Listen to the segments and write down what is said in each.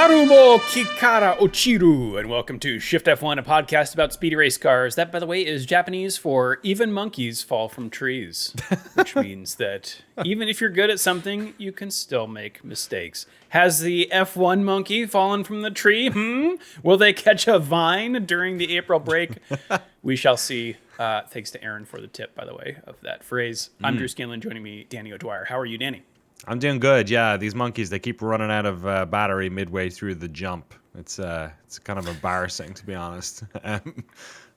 Narumo Kikara Ochiru, and welcome to Shift+F1, a podcast about speedy race cars. That, by the way, is Japanese for even monkeys fall from trees, which means that even if you're good at something, you can still make mistakes. Has the F1 monkey fallen from the tree? Will they catch a vine during the April break? We shall see. Thanks to Aaron for the tip, by the way, of that phrase. I'm Drew Scanlon, joining me, Danny O'Dwyer. How are you, Danny? I'm doing good. Yeah, these monkeys, they keep running out of battery midway through the jump. It's kind of embarrassing, to be honest.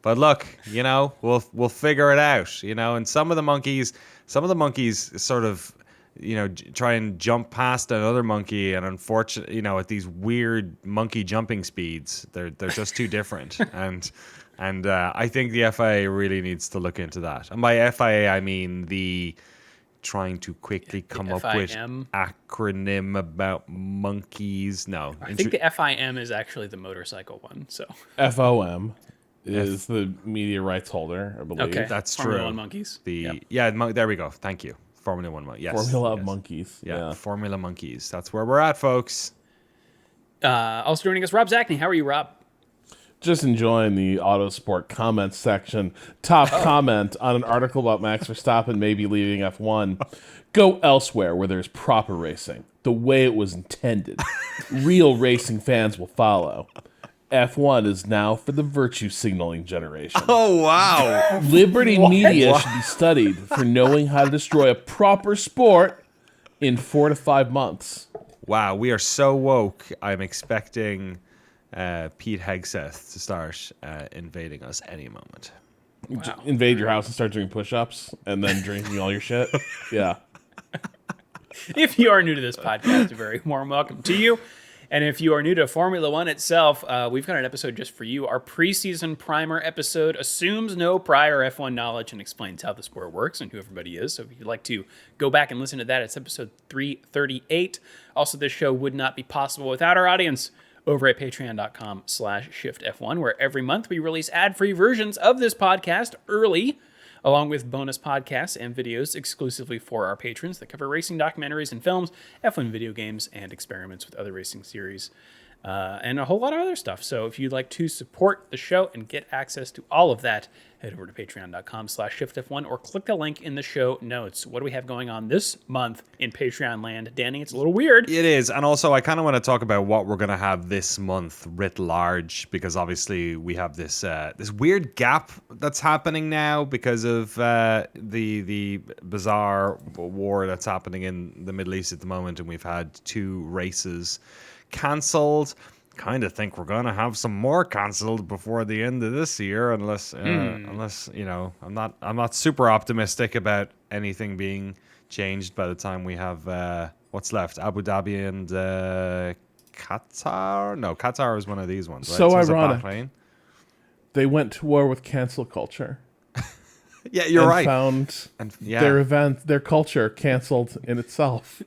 But look, we'll figure it out. And some of the monkeys sort of, try and jump past another monkey, and unfortunately, at these weird monkey jumping speeds, they're just too different. And I think the FIA really needs to look into that. And by FIA, I mean the trying to quickly come up with acronym about monkeys. No, I think the FIM is actually the motorcycle one. So FOM is the media rights holder, I believe. Okay, that's Formula true. One monkeys. There we go. Thank you. Formula One monkeys. Yes. Formula monkeys. Yeah, Formula monkeys. That's where we're at, folks. Also joining us, Rob Zachney. How are you, Rob? Just enjoying the Autosport comments section. Top comment on an article about Max Verstappen maybe leaving F1. Go elsewhere where there's proper racing, the way it was intended. Real racing fans will follow. F1 is now for the virtue signaling generation. Oh, wow. Liberty media should be studied for knowing how to destroy a proper sport in 4 to 5 months. Wow, we are so woke. I'm expecting Pete Hegseth to start invading us any moment. Wow. Invade your house and start doing push-ups and then drinking all your shit. Yeah. If you are new to this podcast, a very warm welcome to you. And if you are new to Formula One itself, we've got an episode just for you. Our preseason primer episode assumes no prior F1 knowledge and explains how the sport works and who everybody is. So if you'd like to go back and listen to that, it's episode 338. Also, this show would not be possible without our audience over at patreon.com/shiftf1, where every month we release ad-free versions of this podcast early, along with bonus podcasts and videos exclusively for our patrons that cover racing documentaries and films, F1 video games, and experiments with other racing series, and a whole lot of other stuff. So if you'd like to support the show and get access to all of that, head over to patreon.com/shiftf1 or click the link in the show notes. What do we have going on this month in Patreon land? Danny, it's a little weird. It is. And also, I kind of want to talk about what we're going to have this month writ large, because obviously we have this this weird gap that's happening now because of the bizarre war that's happening in the Middle East at the moment. And we've had 2 races cancelled. Kind of think we're gonna have some more cancelled before the end of this year, unless I'm not super optimistic about anything being changed by the time we have what's left, Abu Dhabi and Qatar. No, Qatar is one of these ones, right? So ironic. They went to war with cancel culture. Yeah, you're right. Found their event, their culture canceled in itself.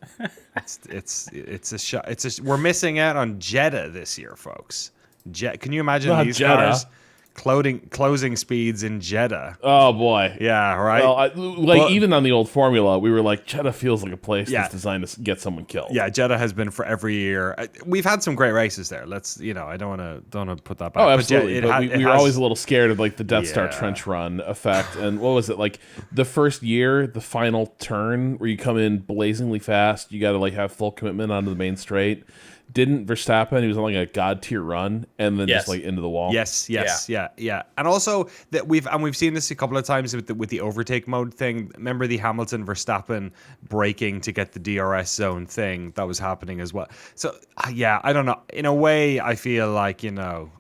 We're missing out on Jeddah this year, folks. Can you imagine Not these Jeddah. cars closing speeds in Jeddah? Oh boy. Yeah, right. Well, even on the old Formula, we were like, Jeddah feels like a place that's designed to get someone killed. Yeah, Jeddah has been for every year. We've had some great races there. Let's, I don't want to put that back. Oh, absolutely. But we were always a little scared of like the Death Star trench run effect. And what was it, like the first year, the final turn where you come in blazingly fast, you got to like have full commitment onto the main straight. Didn't Verstappen? He was on like a god tier run, and then just like into the wall. Yes, yeah. And also that we've seen this a couple of times with the overtake mode thing. Remember the Hamilton Verstappen braking to get the DRS zone thing that was happening as well. So I don't know. In a way, I feel like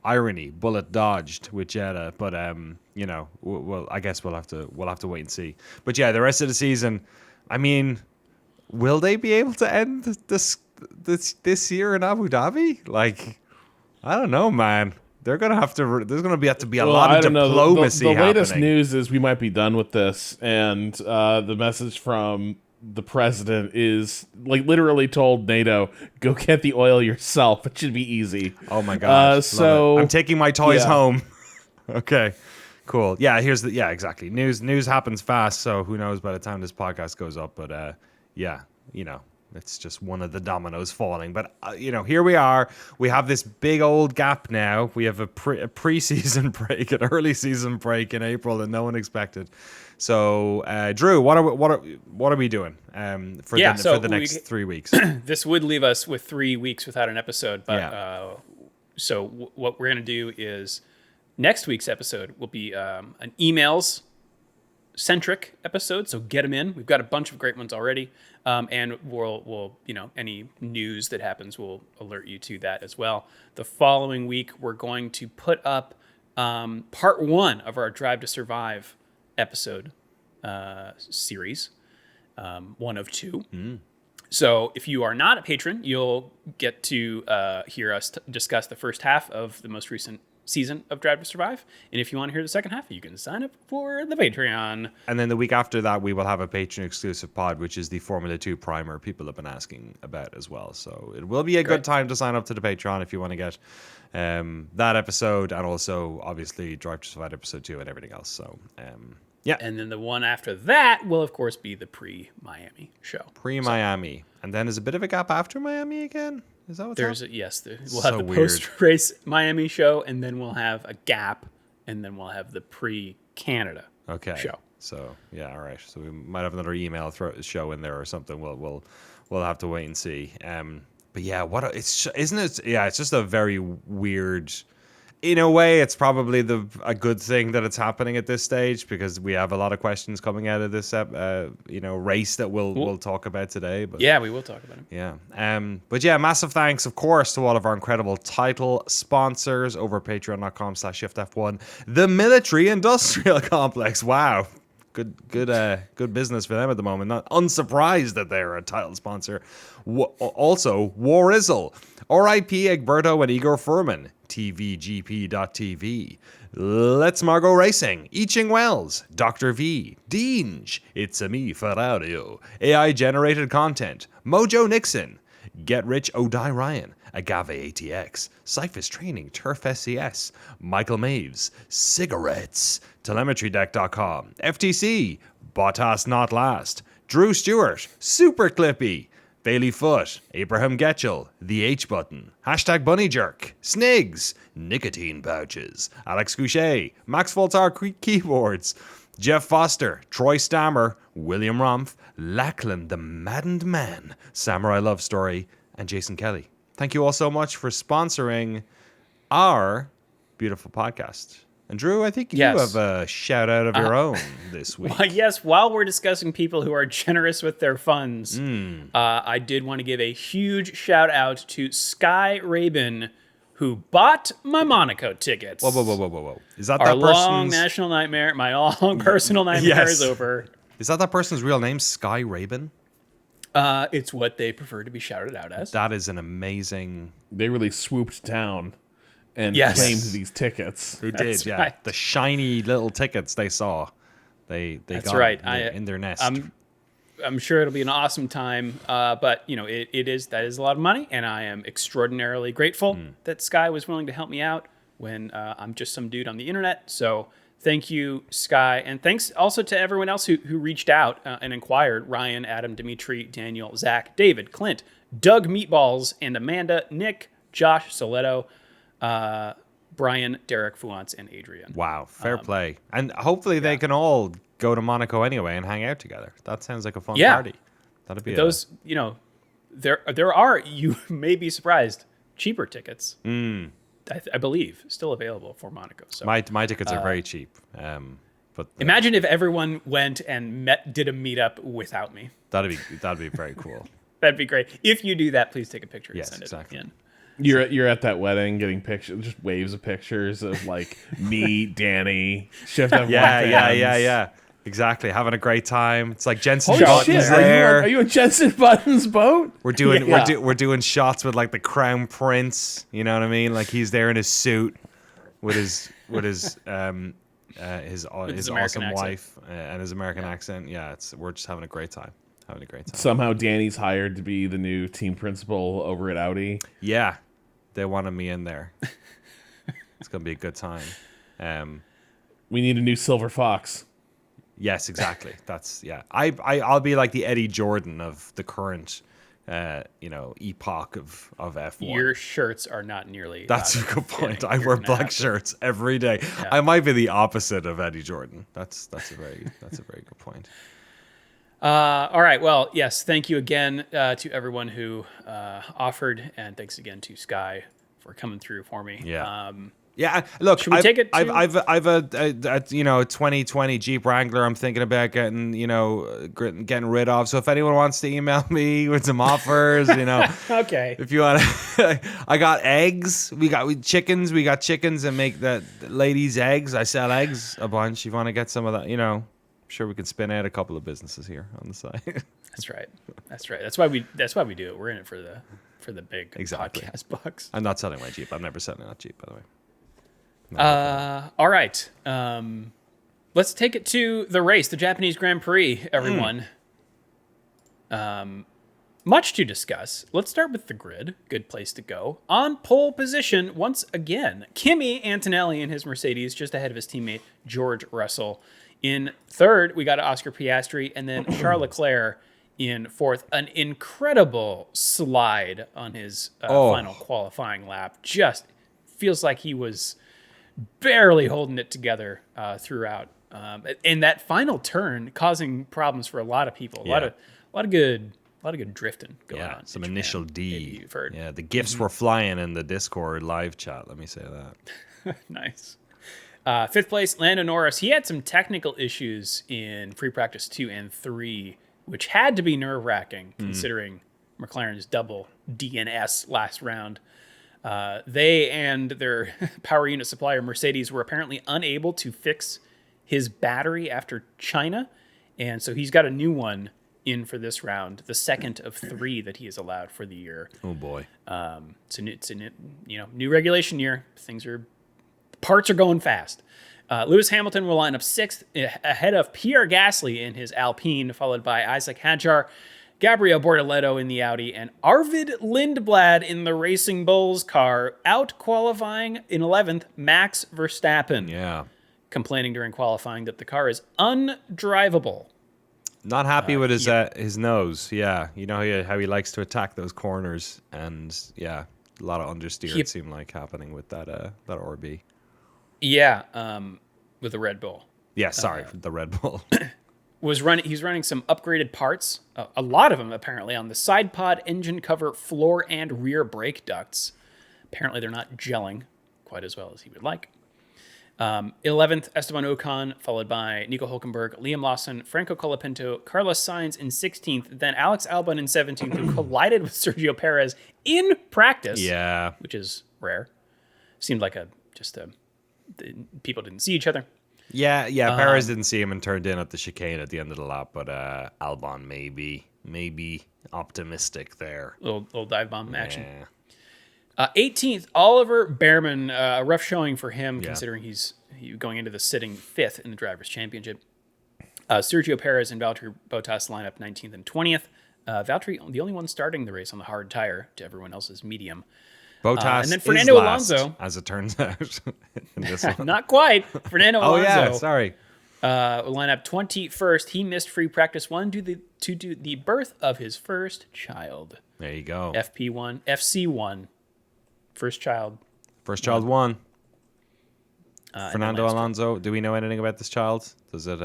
irony, bullet dodged with Jeddah, but well, I guess we'll have to wait and see. But yeah, the rest of the season, I mean, will they be able to end this year in Abu Dhabi? Like, I don't know, man. There's gonna have to be a lot of diplomacy. The latest news is we might be done with this, and the message from the president is like literally told NATO, go get the oil yourself. It should be easy. Oh my gosh. So I'm taking my toys home. Okay. Cool. Yeah, exactly. News happens fast, so who knows by the time this podcast goes up, but it's just one of the dominoes falling. But, here we are. We have this big old gap now. We have a pre-season break, an early season break in April that no one expected. So, Drew, what are we doing for the next 3 weeks? This would leave us with 3 weeks without an episode. But so what we're going to do is next week's episode will be an emails centric episode. So get them in. We've got a bunch of great ones already. And we'll any news that happens, we'll alert you to that as well. The following week, we're going to put up part 1 of our Drive to Survive episode series, 1 of 2. So if you are not a patron, you'll get to hear us discuss the first half of the most recent season of Drive to Survive. And if you want to hear the second half, you can sign up for the Patreon. And then the week after that, we will have a Patreon exclusive pod, which is the Formula 2 primer people have been asking about as well. So it will be a good time to sign up to the Patreon if you want to get that episode, and also obviously Drive to Survive episode 2 and everything else. So yeah. And then the one after that will, of course, be the pre-Miami show. Pre-Miami. And then there's a bit of a gap after Miami again? Is that what's There's up? We'll have the post-race Miami show, and then we'll have a gap, and then we'll have the pre-Canada show. So, yeah, all right. So we might have another email show in there or something. We'll have to wait and see. But yeah, isn't it? Yeah, it's just a very weird. In a way, it's probably a good thing that it's happening at this stage, because we have a lot of questions coming out of this race that we'll talk about today. But yeah, we will talk about it. Yeah. But yeah, massive thanks, of course, to all of our incredible title sponsors over at patreon.com/Shift+F1. The Military Industrial Complex. Wow. Good business for them at the moment. Not unsurprised that they're a title sponsor. Also, Warizzle, R.I.P. Egberto and Igor Furman, TVGP.TV, Let's Margo Racing, Eaching Wells, Dr. V, Deange, It's a Me Ferrario, AI Generated Content, Mojo Nixon, Get Rich Odai Ryan, Agave ATX, Cyphus Training, Turf SCS, Michael Maves, Cigarettes, TelemetryDeck.com, FTC, Bottas Not Last, Drew Stewart, Super Clippy, Bailey Foot, Abraham Getchell, The H Button, Hashtag Bunny Jerk, Snigs, Nicotine Pouches, Alex Goucher, Max Voltar Keyboards, Jeff Foster, Troy Stammer, William Rumpf, Lachlan the Maddened Man, Samurai Love Story, and Jason Kelly. Thank you all so much for sponsoring our beautiful podcast. And Drew, I think you have a shout out of your own this week. Well, yes, while we're discussing people who are generous with their funds, I did want to give a huge shout out to Sky Rabin, who bought my Monaco tickets. Whoa. Is that our that person's... long national nightmare, my long personal nightmare is over. Is that person's real name, Sky Rabin? It's what they prefer to be shouted out as. That is an amazing... They really swooped down and claimed these tickets. They did, yeah. Right. The shiny little tickets they saw, they That's got right. in their nest. I'm sure it'll be an awesome time, but that is a lot of money, and I am extraordinarily grateful that Sky was willing to help me out when I'm just some dude on the internet. So thank you, Sky, and thanks also to everyone else who reached out and inquired: Ryan, Adam, Dimitri, Daniel, Zach, David, Clint, Doug Meatballs, and Amanda, Nick, Josh, Soletto, Brian, Derek, Fuance, and Adrian. Wow, fair play. And hopefully they can all go to Monaco anyway and hang out together. That sounds like a fun party. That'd be those. There are, you may be surprised, cheaper tickets. I believe still available for Monaco. So my tickets are very cheap. But imagine if everyone went and did a meetup without me. That'd be very cool. That'd be great. If you do that, please take a picture and send it in. You're at that wedding getting pictures, just waves of pictures of like me, Danny, Shift+F1 yeah. Exactly, having a great time. It's like Jensen Button's there. there. Are you on Jensen Button's boat? We're doing we're doing shots with like the Crown Prince. You know what I mean? Like he's there in his suit with his awesome wife and his American accent. Yeah, we're just having a great time. Somehow Danny's hired to be the new team principal over at Audi. Yeah, they wanted me in there. It's gonna be a good time. We need a new Silver Fox. Yes, exactly. I'll be like the Eddie Jordan of the current epoch of F1. Your shirts are not nearly. That's a good point. I wear black shirts every day. Yeah. I might be the opposite of Eddie Jordan. That's a very good point. All right. Well, yes. Thank you again to everyone who offered, and thanks again to Sky for coming through for me. Yeah. Yeah, look, should we take it? I've a 2020 Jeep Wrangler. I'm thinking about getting rid of. So if anyone wants to email me with some offers, okay. If you want, I got eggs. We got chickens. We got chickens and make the ladies' eggs. I sell eggs a bunch. You want to get some of that? I'm sure we can spin out a couple of businesses here on the side. That's right. That's why we do it. We're in it for the big podcast bucks. I'm not selling my Jeep. I'm never selling that Jeep, by the way. All right. Let's take it to the race, the Japanese Grand Prix, everyone. Much to discuss. Let's start with the grid. Good place to go. On pole position, once again, Kimi Antonelli in his Mercedes, just ahead of his teammate George Russell. In third, we got Oscar Piastri, and then Charles Leclerc in fourth. An incredible slide on his final qualifying lap. Just feels like he was barely holding it together throughout, and that final turn causing problems for a lot of people. A lot of good drifting going on. Some initial D. You've heard. Yeah, the gifts were flying in the Discord live chat. Let me say that. Nice. Fifth place, Lando Norris. He had some technical issues in free practice 2 and 3, which had to be nerve-wracking considering McLaren's double DNS last round. They and their power unit supplier Mercedes were apparently unable to fix his battery after China, and so he's got a new one in for this round, the second of 3 that he is allowed for the year. Oh boy! It's a new regulation year. Parts are going fast. Lewis Hamilton will line up 6th ahead of Pierre Gasly in his Alpine, followed by Isaac Hadjar, Gabriel Bortoleto in the Audi, and Arvid Lindblad in the Racing Bulls car, out qualifying in 11th, Max Verstappen. Yeah. Complaining during qualifying that the car is undrivable. Not happy with his nose. Yeah. You know how he likes to attack those corners, and a lot of understeer it seemed like happening with that RB. Yeah, with the Red Bull. Yeah, sorry, the Red Bull. He's running some upgraded parts, a lot of them apparently, on the side pod, engine cover, floor, and rear brake ducts. Apparently they're not gelling quite as well as he would like. 11th, Esteban Ocon, followed by Nico Hulkenberg, Liam Lawson, Franco Colapinto, Carlos Sainz in 16th, then Alex Albon in 17th, who collided with Sergio Perez in practice, which is rare. Seemed like people didn't see each other. Yeah. Perez didn't see him and turned in at the chicane at the end of the lap, but Albon maybe optimistic there. Little dive bomb action. 18th, Oliver Behrman, a rough showing for him considering he's going into the sitting 5th in the Drivers' Championship. Sergio Perez and Valtteri Bottas line up 19th and 20th. Valtteri, the only one starting the race on the hard tire to everyone else's medium. Bottas and then Fernando is last, Alonso, as it turns out. In this one. Not quite. Fernando Alonso. Sorry. Line up 21st. He missed free practice 1 due to the birth of his first child. There you go. FC1. First child. First child won. Fernando Alonso. Do we know anything about this child? Does it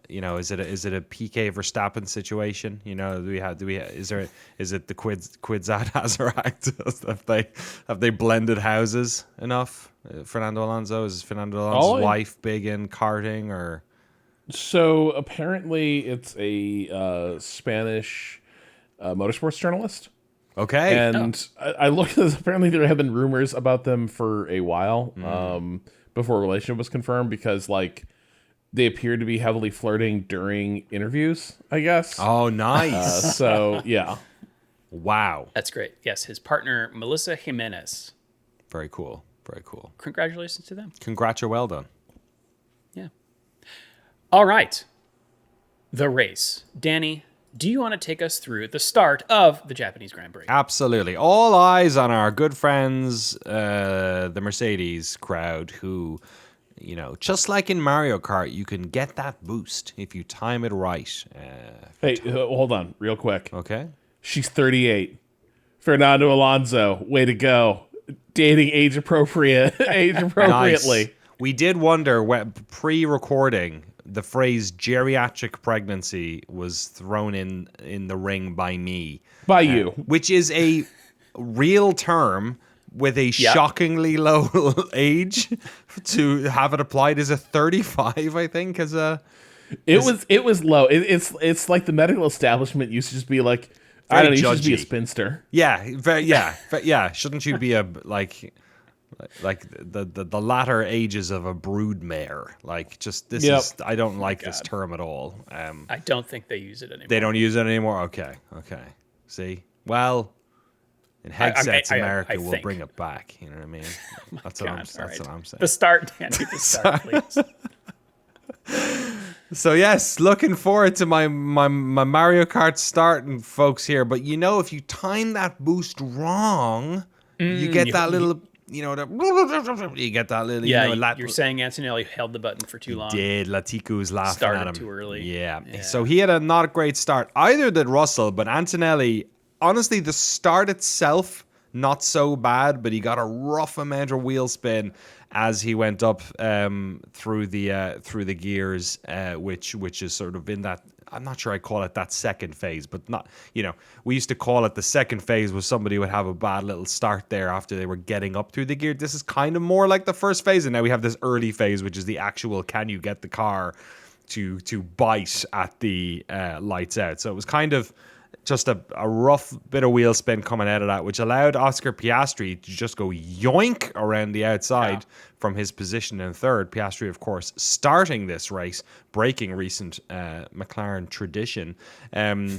is it a PK Verstappen situation? Is it the Kwidzad Hazarak? Have they blended houses enough? Fernando Alonso, is Fernando Alonso's wife big in karting or? So apparently it's a Spanish motorsports journalist. Okay. And I looked at this. Apparently there have been rumors about them for a while before a relationship was confirmed, because they appear to be heavily flirting during interviews, I guess. Oh, nice. Yeah. Wow. That's great. Yes, his partner, Melissa Jimenez. Very cool. Very cool. Congratulations to them. Congrats, well done. Yeah. All right. The race. Danny, do you want to take us through the start of the Japanese Grand Prix? Absolutely. All eyes on our good friends, the Mercedes crowd, who... just like in Mario Kart, you can get that boost if you time it right. Hey, hold on real quick. Okay. She's 38. Fernando Alonso, way to go. Dating age appropriately. Nice. We did wonder when pre-recording the phrase geriatric pregnancy was thrown in the ring by me. By you. Which is a real term with a shockingly low age to have it applied as a 35, I think, as a... It was low. It's like the medical establishment used to just be like, I don't know, you should just be a spinster. Yeah. Shouldn't you be a the latter ages of a broodmare? Like, just this is... I don't like this term at all. I don't think they use it anymore. They don't use it anymore? Okay. See? Well, in headsets, America will bring it back. You know what I mean? That's what I'm saying. The start, Danny. The start, please. So yes, looking forward to my Mario Kart starting, folks, here. But if you time that boost wrong, you get that little, you get that little, you're saying Antonelli held the button for too long. He did. Latiku's laughing at him. Started too early. Yeah. So he had a not great start. Either did Russell, but Antonelli, honestly, the start itself, not so bad, but he got a rough amount of wheel spin as he went up through the gears, which is sort of in that... I'm not sure I call it that second phase, but not, we used to call it the second phase was somebody would have a bad little start there after they were getting up through the gear. This is kind of more like the first phase, and now we have this early phase, which is the actual can you get the car to bite at the lights out. So it was kind of just a rough bit of wheel spin coming out of that, which allowed Oscar Piastri to just go yoink around the outside from his position in third. Piastri, of course, starting this race, breaking recent McLaren tradition.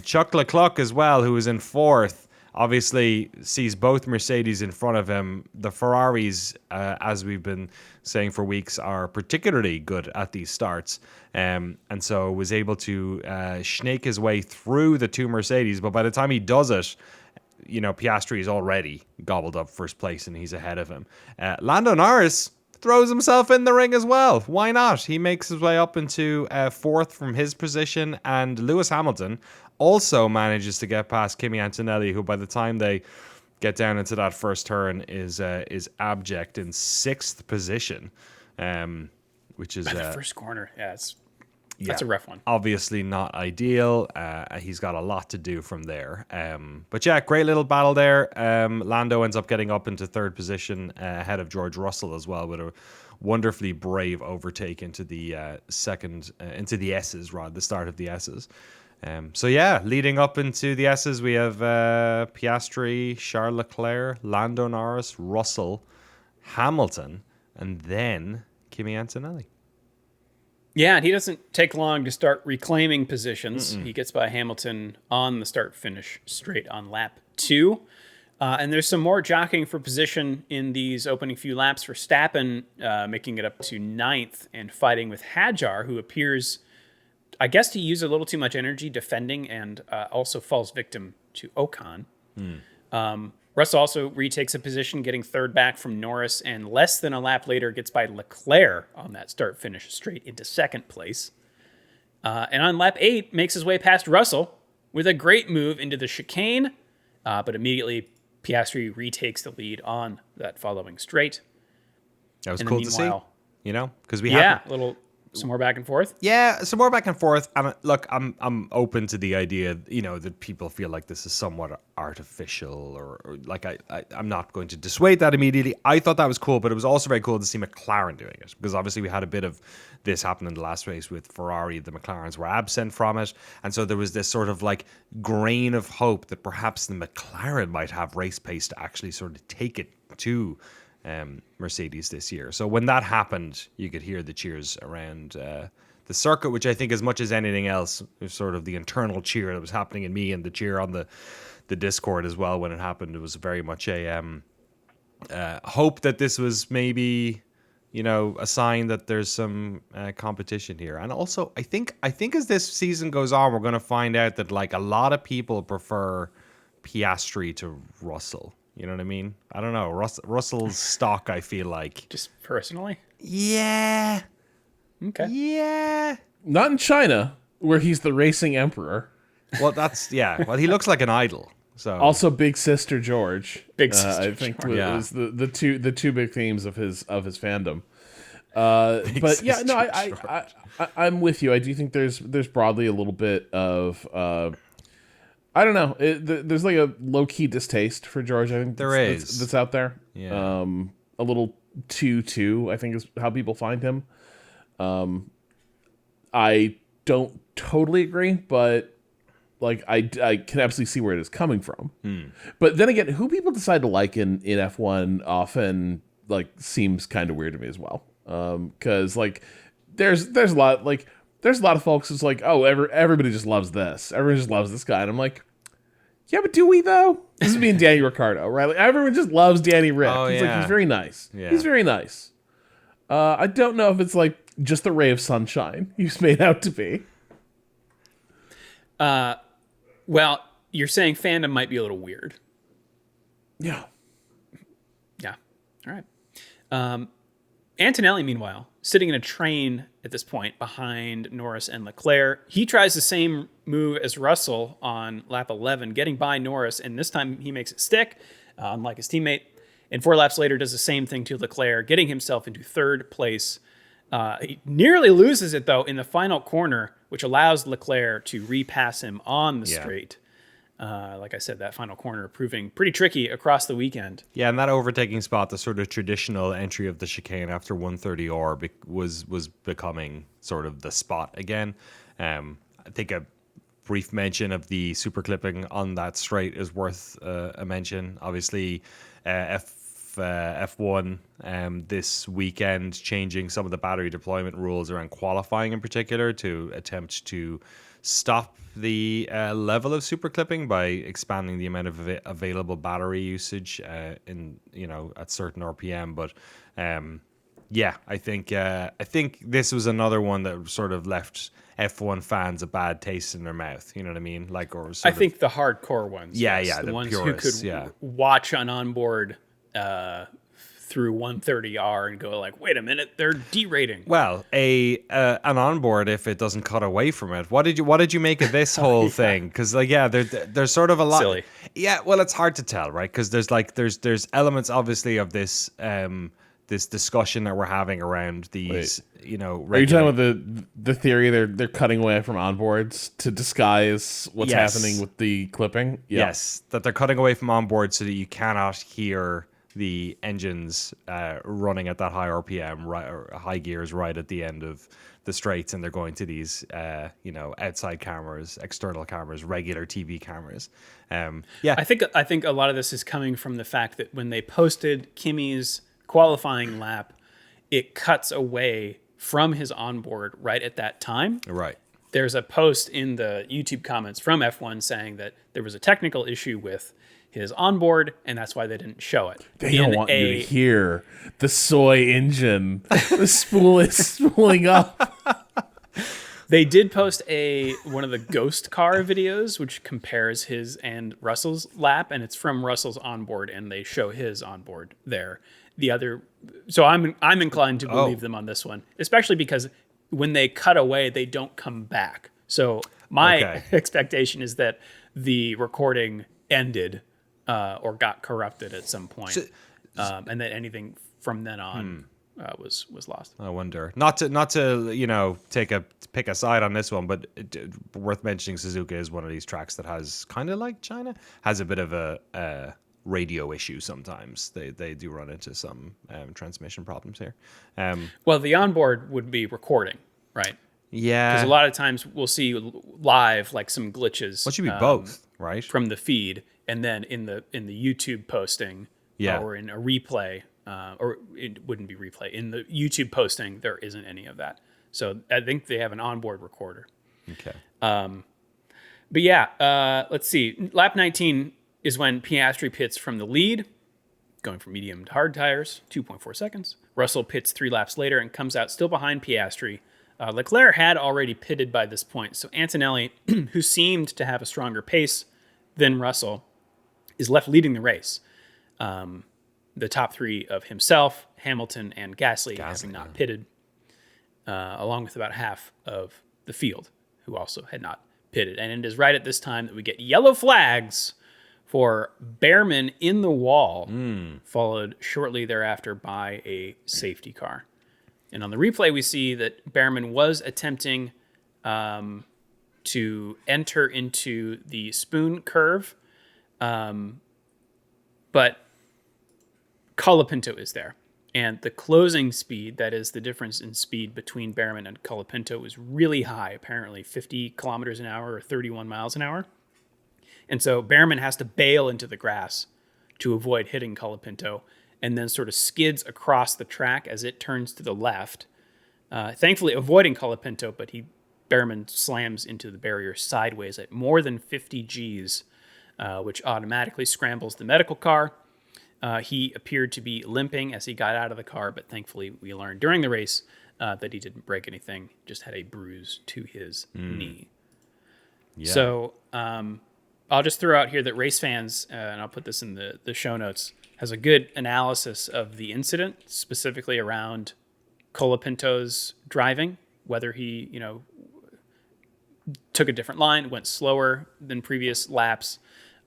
Chuck Leclerc as well, who was in fourth, obviously sees both Mercedes in front of him. The Ferraris, as we've been saying for weeks, are particularly good at these starts. And so was able to snake his way through the two Mercedes. But by the time he does it, Piastri is already gobbled up first place and he's ahead of him. Lando Norris throws himself in the ring as well. Why not? He makes his way up into fourth from his position. And Lewis Hamilton also manages to get past Kimi Antonelli, who by the time they get down into that first turn is abject in sixth position, which is... the first corner, that's a rough one. Obviously not ideal. He's got a lot to do from there. But yeah, great little battle there. Lando ends up getting up into third position ahead of George Russell as well, with a wonderfully brave overtake into the into the S's, the start of the S's. So yeah, leading up into the S's, we have Piastri, Charles Leclerc, Lando Norris, Russell, Hamilton, and then Kimi Antonelli. Yeah, and he doesn't take long to start reclaiming positions. He gets by Hamilton on the start-finish straight on lap 2. And there's some more jockeying for position in these opening few laps. Verstappen making it up to 9th and fighting with Hadjar, who appears, I guess, to use a little too much energy defending and also falls victim to Ocon. Russell also retakes a position, getting third back from Norris, and less than a lap later gets by Leclerc on that start-finish straight into second place. And on lap 8, makes his way past Russell with a great move into the chicane, but immediately Piastri retakes the lead on that following straight. That was cool to see, because we have some more back and forth. Yeah, some more back and forth. And look, I'm open to the idea, that people feel like this is somewhat artificial, or like I'm not going to dissuade that immediately. I thought that was cool, but it was also very cool to see McLaren doing it, because obviously we had a bit of this happen in the last race with Ferrari. The McLarens were absent from it, and so there was this sort of like grain of hope that perhaps the McLaren might have race pace to actually sort of take it to Mercedes this year. So when that happened, you could hear the cheers around the circuit, which I think, as much as anything else, was sort of the internal cheer that was happening in me, and the cheer on the Discord as well when it happened. It was very much a hope that this was maybe, a sign that there's some competition here. And also, I think as this season goes on, we're going to find out that like a lot of people prefer Piastri to Russell. You know what I mean? I don't know. Russell's stock, I feel like. Just personally? Yeah. Okay. Yeah. Not in China, where he's the racing emperor. Well, well, he looks like an idol. So Also, Big Sister George. Big Sister I think George. was the two big themes of his fandom. But yeah, no, I'm with you. I do think there's broadly a little bit of I don't know. There's like a low key distaste for George. I think that's out there. Yeah. A little too. I think is how people find him. I don't totally agree, but like I can absolutely see where it is coming from. But then again, who people decide to like in F1 often like seems kind of weird to me as well. Because like there's a lot of folks who's like, oh, everybody just loves this. Everyone just loves this guy, and I'm like, yeah, but do we though? This is me and Danny Ricciardo, right? Like everyone just loves Danny Rick. Oh, he's very nice. Yeah. He's very nice. I don't know if it's like just the ray of sunshine he's made out to be. Well, you're saying fandom might be a little weird. Yeah. Yeah. All right. Antonelli, meanwhile, sitting in a train at this point behind Norris and Leclerc. He tries the same move as Russell on lap 11, getting by Norris, and this time he makes it stick, unlike his teammate. And 4 laps later does the same thing to Leclerc, getting himself into 3rd place. He nearly loses it, though, in the final corner, which allows Leclerc to repass him on the straight. Like I said, that final corner proving pretty tricky across the weekend. Yeah, and that overtaking spot, the sort of traditional entry of the chicane after 130R was becoming sort of the spot again. I think a brief mention of the super clipping on that straight is worth a mention. Obviously, F1 this weekend changing some of the battery deployment rules around qualifying in particular to attempt to stop the level of super clipping by expanding the amount of available battery usage at certain RPM. But I think this was another one that sort of left F1 fans a bad taste in their mouth. You know what I mean? Like, or I think the hardcore ones. The ones purists, who could watch an onboard through 130R and go like, wait a minute, they're derating. Well, an onboard, if it doesn't cut away from it, what did you make of this whole thing? Because there's sort of a lot. Silly. Yeah, well, it's hard to tell, right? Because there's elements obviously of this this discussion that we're having around these. Are you talking about the theory they're cutting away from onboards to disguise what's happening with the clipping? Yeah. Yes, that they're cutting away from onboard so that you cannot hear the engines running at that high RPM, right, or high gears right at the end of the straights, and they're going to these outside cameras, external cameras, regular TV cameras. I think a lot of this is coming from the fact that when they posted Kimi's qualifying lap, it cuts away from his onboard right at that time. Right. There's a post in the YouTube comments from F1 saying that there was a technical issue with his onboard, and that's why they didn't show it. They don't want you to hear the soy engine. The spool is spooling up. They did post one of the ghost car videos, which compares his and Russell's lap, and it's from Russell's onboard, and they show his onboard there. So I'm inclined to believe them on this one, especially because when they cut away, they don't come back. So my expectation is that the recording ended or got corrupted at some point, and that anything from then on was lost. I wonder. Not to pick a side on this one, but worth mentioning, Suzuka is one of these tracks that has kind of like China has a bit of a radio issue sometimes. They do run into some transmission problems here. Well, the onboard would be recording, right? Yeah, because a lot of times we'll see live like some glitches. What should be both, right? From the feed, and then in the YouTube posting, or in a replay, or it wouldn't be replay. In the YouTube posting, there isn't any of that. So I think they have an onboard recorder. Okay. But yeah, let's see. Lap 19 is when Piastri pits from the lead, going from medium to hard tires, 2.4 seconds. Russell pits 3 laps later and comes out still behind Piastri. Leclerc had already pitted by this point, so Antonelli, who seemed to have a stronger pace than Russell, is left leading the race. The top 3 of himself, Hamilton, and Gasly having not pitted, along with about half of the field, who also had not pitted. And it is right at this time that we get yellow flags for Behrman in the wall, followed shortly thereafter by a safety car. And on the replay, we see that Behrman was attempting to enter into the spoon curve, but Colapinto is there. And the closing speed, that is the difference in speed between Behrman and Colapinto, was really high, apparently 50 kilometers an hour or 31 miles an hour. And so Behrman has to bail into the grass to avoid hitting Colapinto, and then sort of skids across the track as it turns to the left, thankfully avoiding Colapinto, but Behrman slams into the barrier sideways at more than 50 Gs, which automatically scrambles the medical car. He appeared to be limping as he got out of the car, but thankfully we learned during the race that he didn't break anything, just had a bruise to his knee. Yeah. So I'll just throw out here that RaceFans, and I'll put this in the show notes, has a good analysis of the incident, specifically around Colapinto's driving, whether he, took a different line, went slower than previous laps.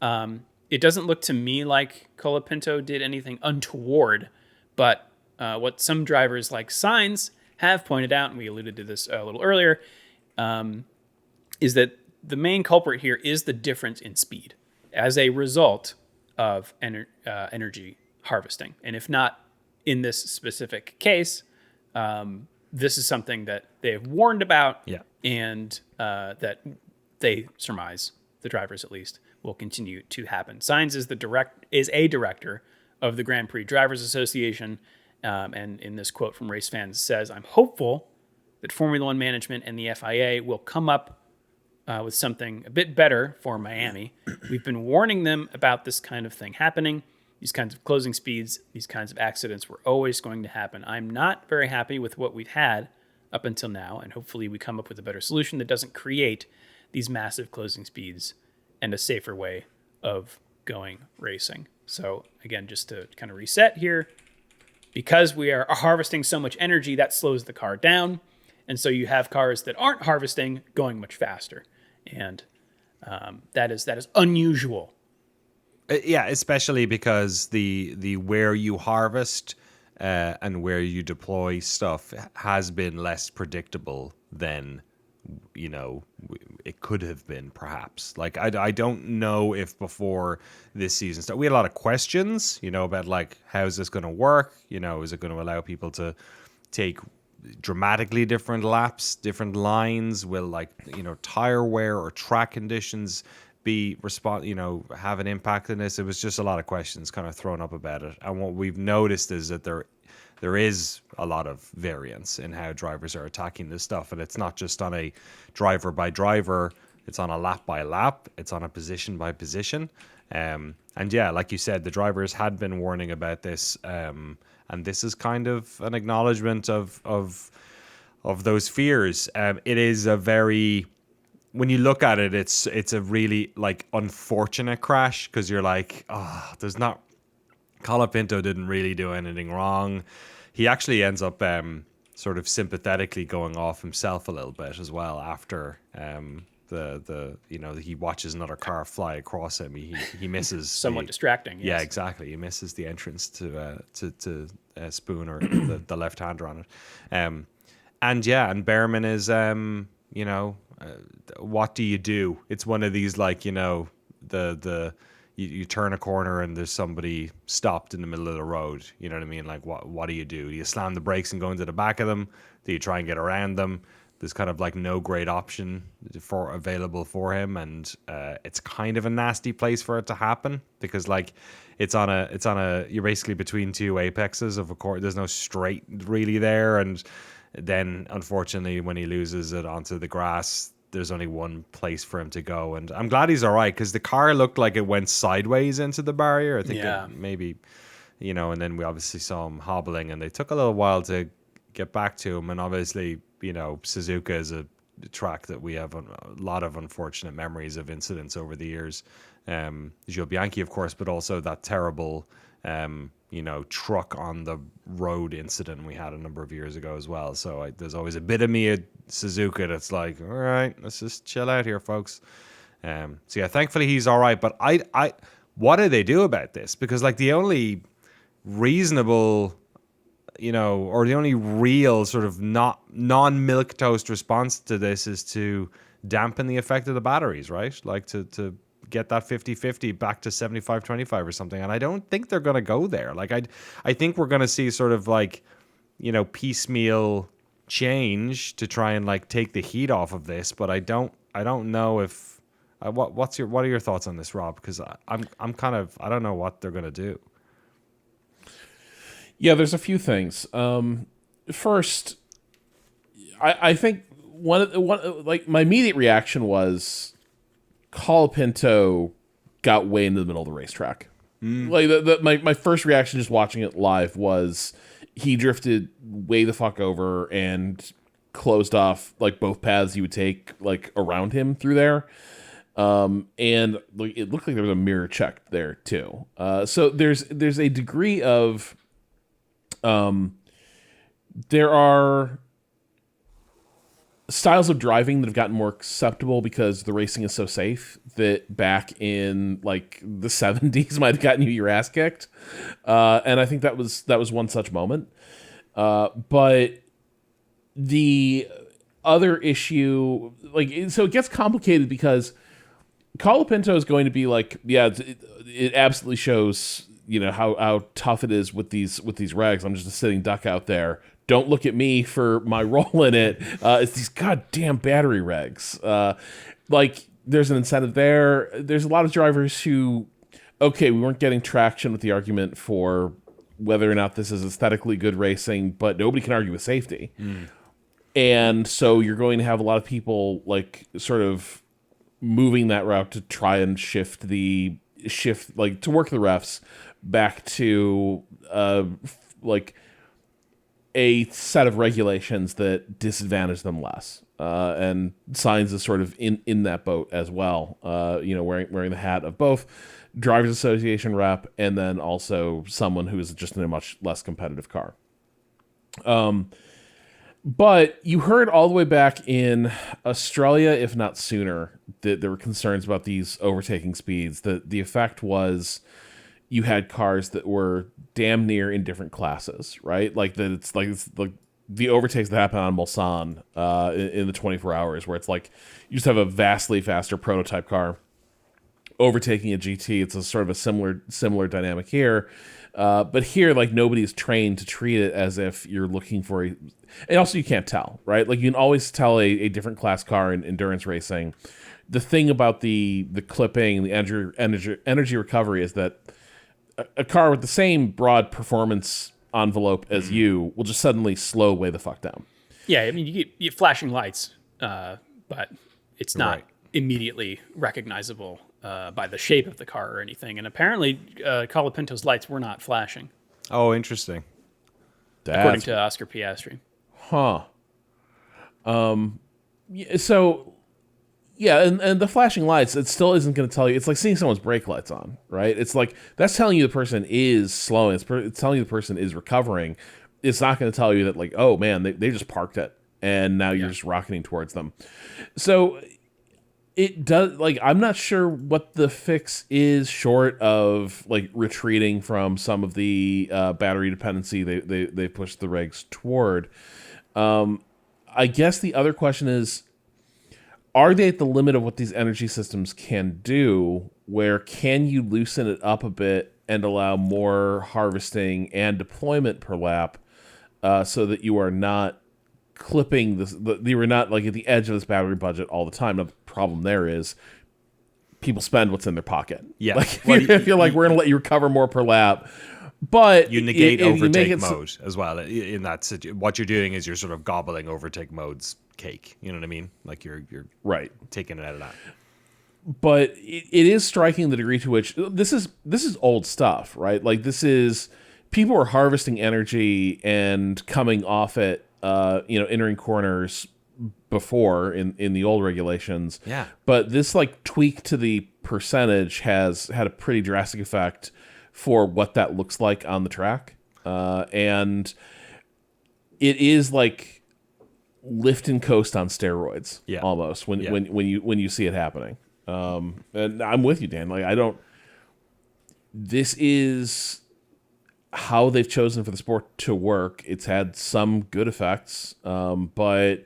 It doesn't look to me like Colapinto did anything untoward, but what some drivers like Sainz have pointed out, and we alluded to this a little earlier, is that the main culprit here is the difference in speed as a result of energy harvesting. And if not in this specific case, this is something that they have warned about, and that they surmise, the drivers at least, will continue to happen. Sainz is a director of the Grand Prix Drivers Association, and in this quote from RaceFans says, "I'm hopeful that Formula One management and the FIA will come up with something a bit better for Miami. We've been warning them about this kind of thing happening. These kinds of closing speeds, these kinds of accidents were always going to happen. I'm not very happy with what we've had up until now, and hopefully we come up with a better solution that doesn't create these massive closing speeds and a safer way of going racing." So again, just to kind of reset here, because we are harvesting so much energy, that slows the car down. And so you have cars that aren't harvesting going much faster. And that is unusual. Yeah, especially because the where you harvest and where you deploy stuff has been less predictable than it could have been, perhaps. Like I don't know if before this season started, we had a lot of questions, about like, how is this going to work? Is it going to allow people to take dramatically different laps, different lines? Will tire wear or track conditions have an impact in this? It was just a lot of questions kind of thrown up about it. And what we've noticed is that there is a lot of variance in how drivers are attacking this stuff. And it's not just on a driver by driver, it's on a lap by lap, it's on a position by position. And yeah, like you said, the drivers had been warning about this. And this is kind of an acknowledgement of those fears. It is a very, when you look at it, it's a really unfortunate crash, because you're like, Colapinto didn't really do anything wrong. He actually ends up sort of sympathetically going off himself a little bit as well after he watches another car fly across him. He misses somewhat distracting. Yes. Yeah, exactly. He misses the entrance to Spoon, or the left hander on it. And Behrman is what do you do? It's one of these you turn a corner and there's somebody stopped in the middle of the road. You know what I mean? Like, what do? Do you slam the brakes and go into the back of them? Do you try and get around them? There's kind of no great option available for him, and it's kind of a nasty place for it to happen, because it's on a you're basically between two apexes of a course. There's no straight really there, and then unfortunately when he loses it onto the grass, there's only one place for him to go. And I'm glad he's all right, because the car looked like it went sideways into the barrier. I think maybe, and then we obviously saw him hobbling, and they took a little while to get back to him. And obviously, Suzuka is a track that we have a lot of unfortunate memories of incidents over the years. Gio Bianchi, of course, but also that terrible, truck on the road incident we had a number of years ago as well. So there's always a bit of me at Suzuka that's like, all right, let's just chill out here, folks. So yeah, thankfully he's all right. But what do they do about this? Because like the only reasonable, or the only real sort of non-milquetoast response to this is to dampen the effect of the batteries, right? Like to get that 50-50 back to 75-25 or something. And I don't think they're going to go there. Like I think we're going to see sort of like, piecemeal change to try and like take the heat off of this. But I don't know if what are your thoughts on this, Rob? Because I'm kind of, I don't know what they're going to do. Yeah, there's a few things. First, I think one like my immediate reaction was Colapinto got way into the middle of the racetrack. Like my first reaction just watching it live was he drifted way the fuck over and closed off like both paths you would take like around him through there. And like it looked like there was a mirror check there too. So there's a degree of there are styles of driving that have gotten more acceptable because the racing is so safe that back in like the 70s might have gotten you your ass kicked. And I think that was one such moment. But the other issue, so it gets complicated because Colapinto is going to be like, yeah, it absolutely shows, how tough it is with these regs. I'm just a sitting duck out there. Don't look at me for my role in it. It's these goddamn battery regs. There's an incentive there. There's a lot of drivers who, we weren't getting traction with the argument for whether or not this is aesthetically good racing, but nobody can argue with safety. And so you're going to have a lot of people like sort of moving that route to try and shift to work the refs back to a set of regulations that disadvantage them less. And Sainz is sort of in that boat as well, wearing the hat of both Drivers Association rep and then also someone who is just in a much less competitive car. But you heard all the way back in Australia, if not sooner, that there were concerns about these overtaking speeds. The effect was you had cars that were damn near in different classes, right? Like it's like the overtakes that happen on Mulsanne in the 24 hours, where it's like you just have a vastly faster prototype car overtaking a GT. It's a sort of a similar dynamic here. But here, like, nobody's trained to treat it as if you're looking for and also you can't tell, right? Like, you can always tell a different class car in endurance racing. The thing about the clipping and the energy recovery is that a car with the same broad performance envelope as you will just suddenly slow way the fuck down. Yeah, I mean, you get flashing lights, but it's not immediately recognizable by the shape of the car or anything. And apparently, Colapinto's lights were not flashing. Oh, interesting. According to Oscar Piastri. Huh. So, yeah, and the flashing lights, it still isn't going to tell you. It's like seeing someone's brake lights on, right? It's like, that's telling you the person is slowing. It's telling you the person is recovering. It's not going to tell you that, like, oh, man, they just parked it, and now you're just rocketing towards them. So it does, like, I'm not sure what the fix is short of, like, retreating from some of the battery dependency they pushed the regs toward. I guess the other question is, are they at the limit of what these energy systems can do, where can you loosen it up a bit and allow more harvesting and deployment per lap so that you are not clipping this, you are not like at the edge of this battery budget all the time. Now, the problem there is people spend what's in their pocket. Yeah. Like, if you're like, we're going to let you recover more per lap, but you negate overtake mode as well. In that situation, what you're doing is you're sort of gobbling overtake mode's cake. You know what I mean? Like you're right taking it out of that. But it is striking the degree to which this is old stuff, right? Like this is people are harvesting energy and coming off it, entering corners before in the old regulations. Yeah. But this like tweak to the percentage has had a pretty drastic effect for what that looks like on the track. And it is like lift and coast on steroids, almost when you see it happening. And I'm with you, Dan. Like, this is how they've chosen for the sport to work. It's had some good effects, but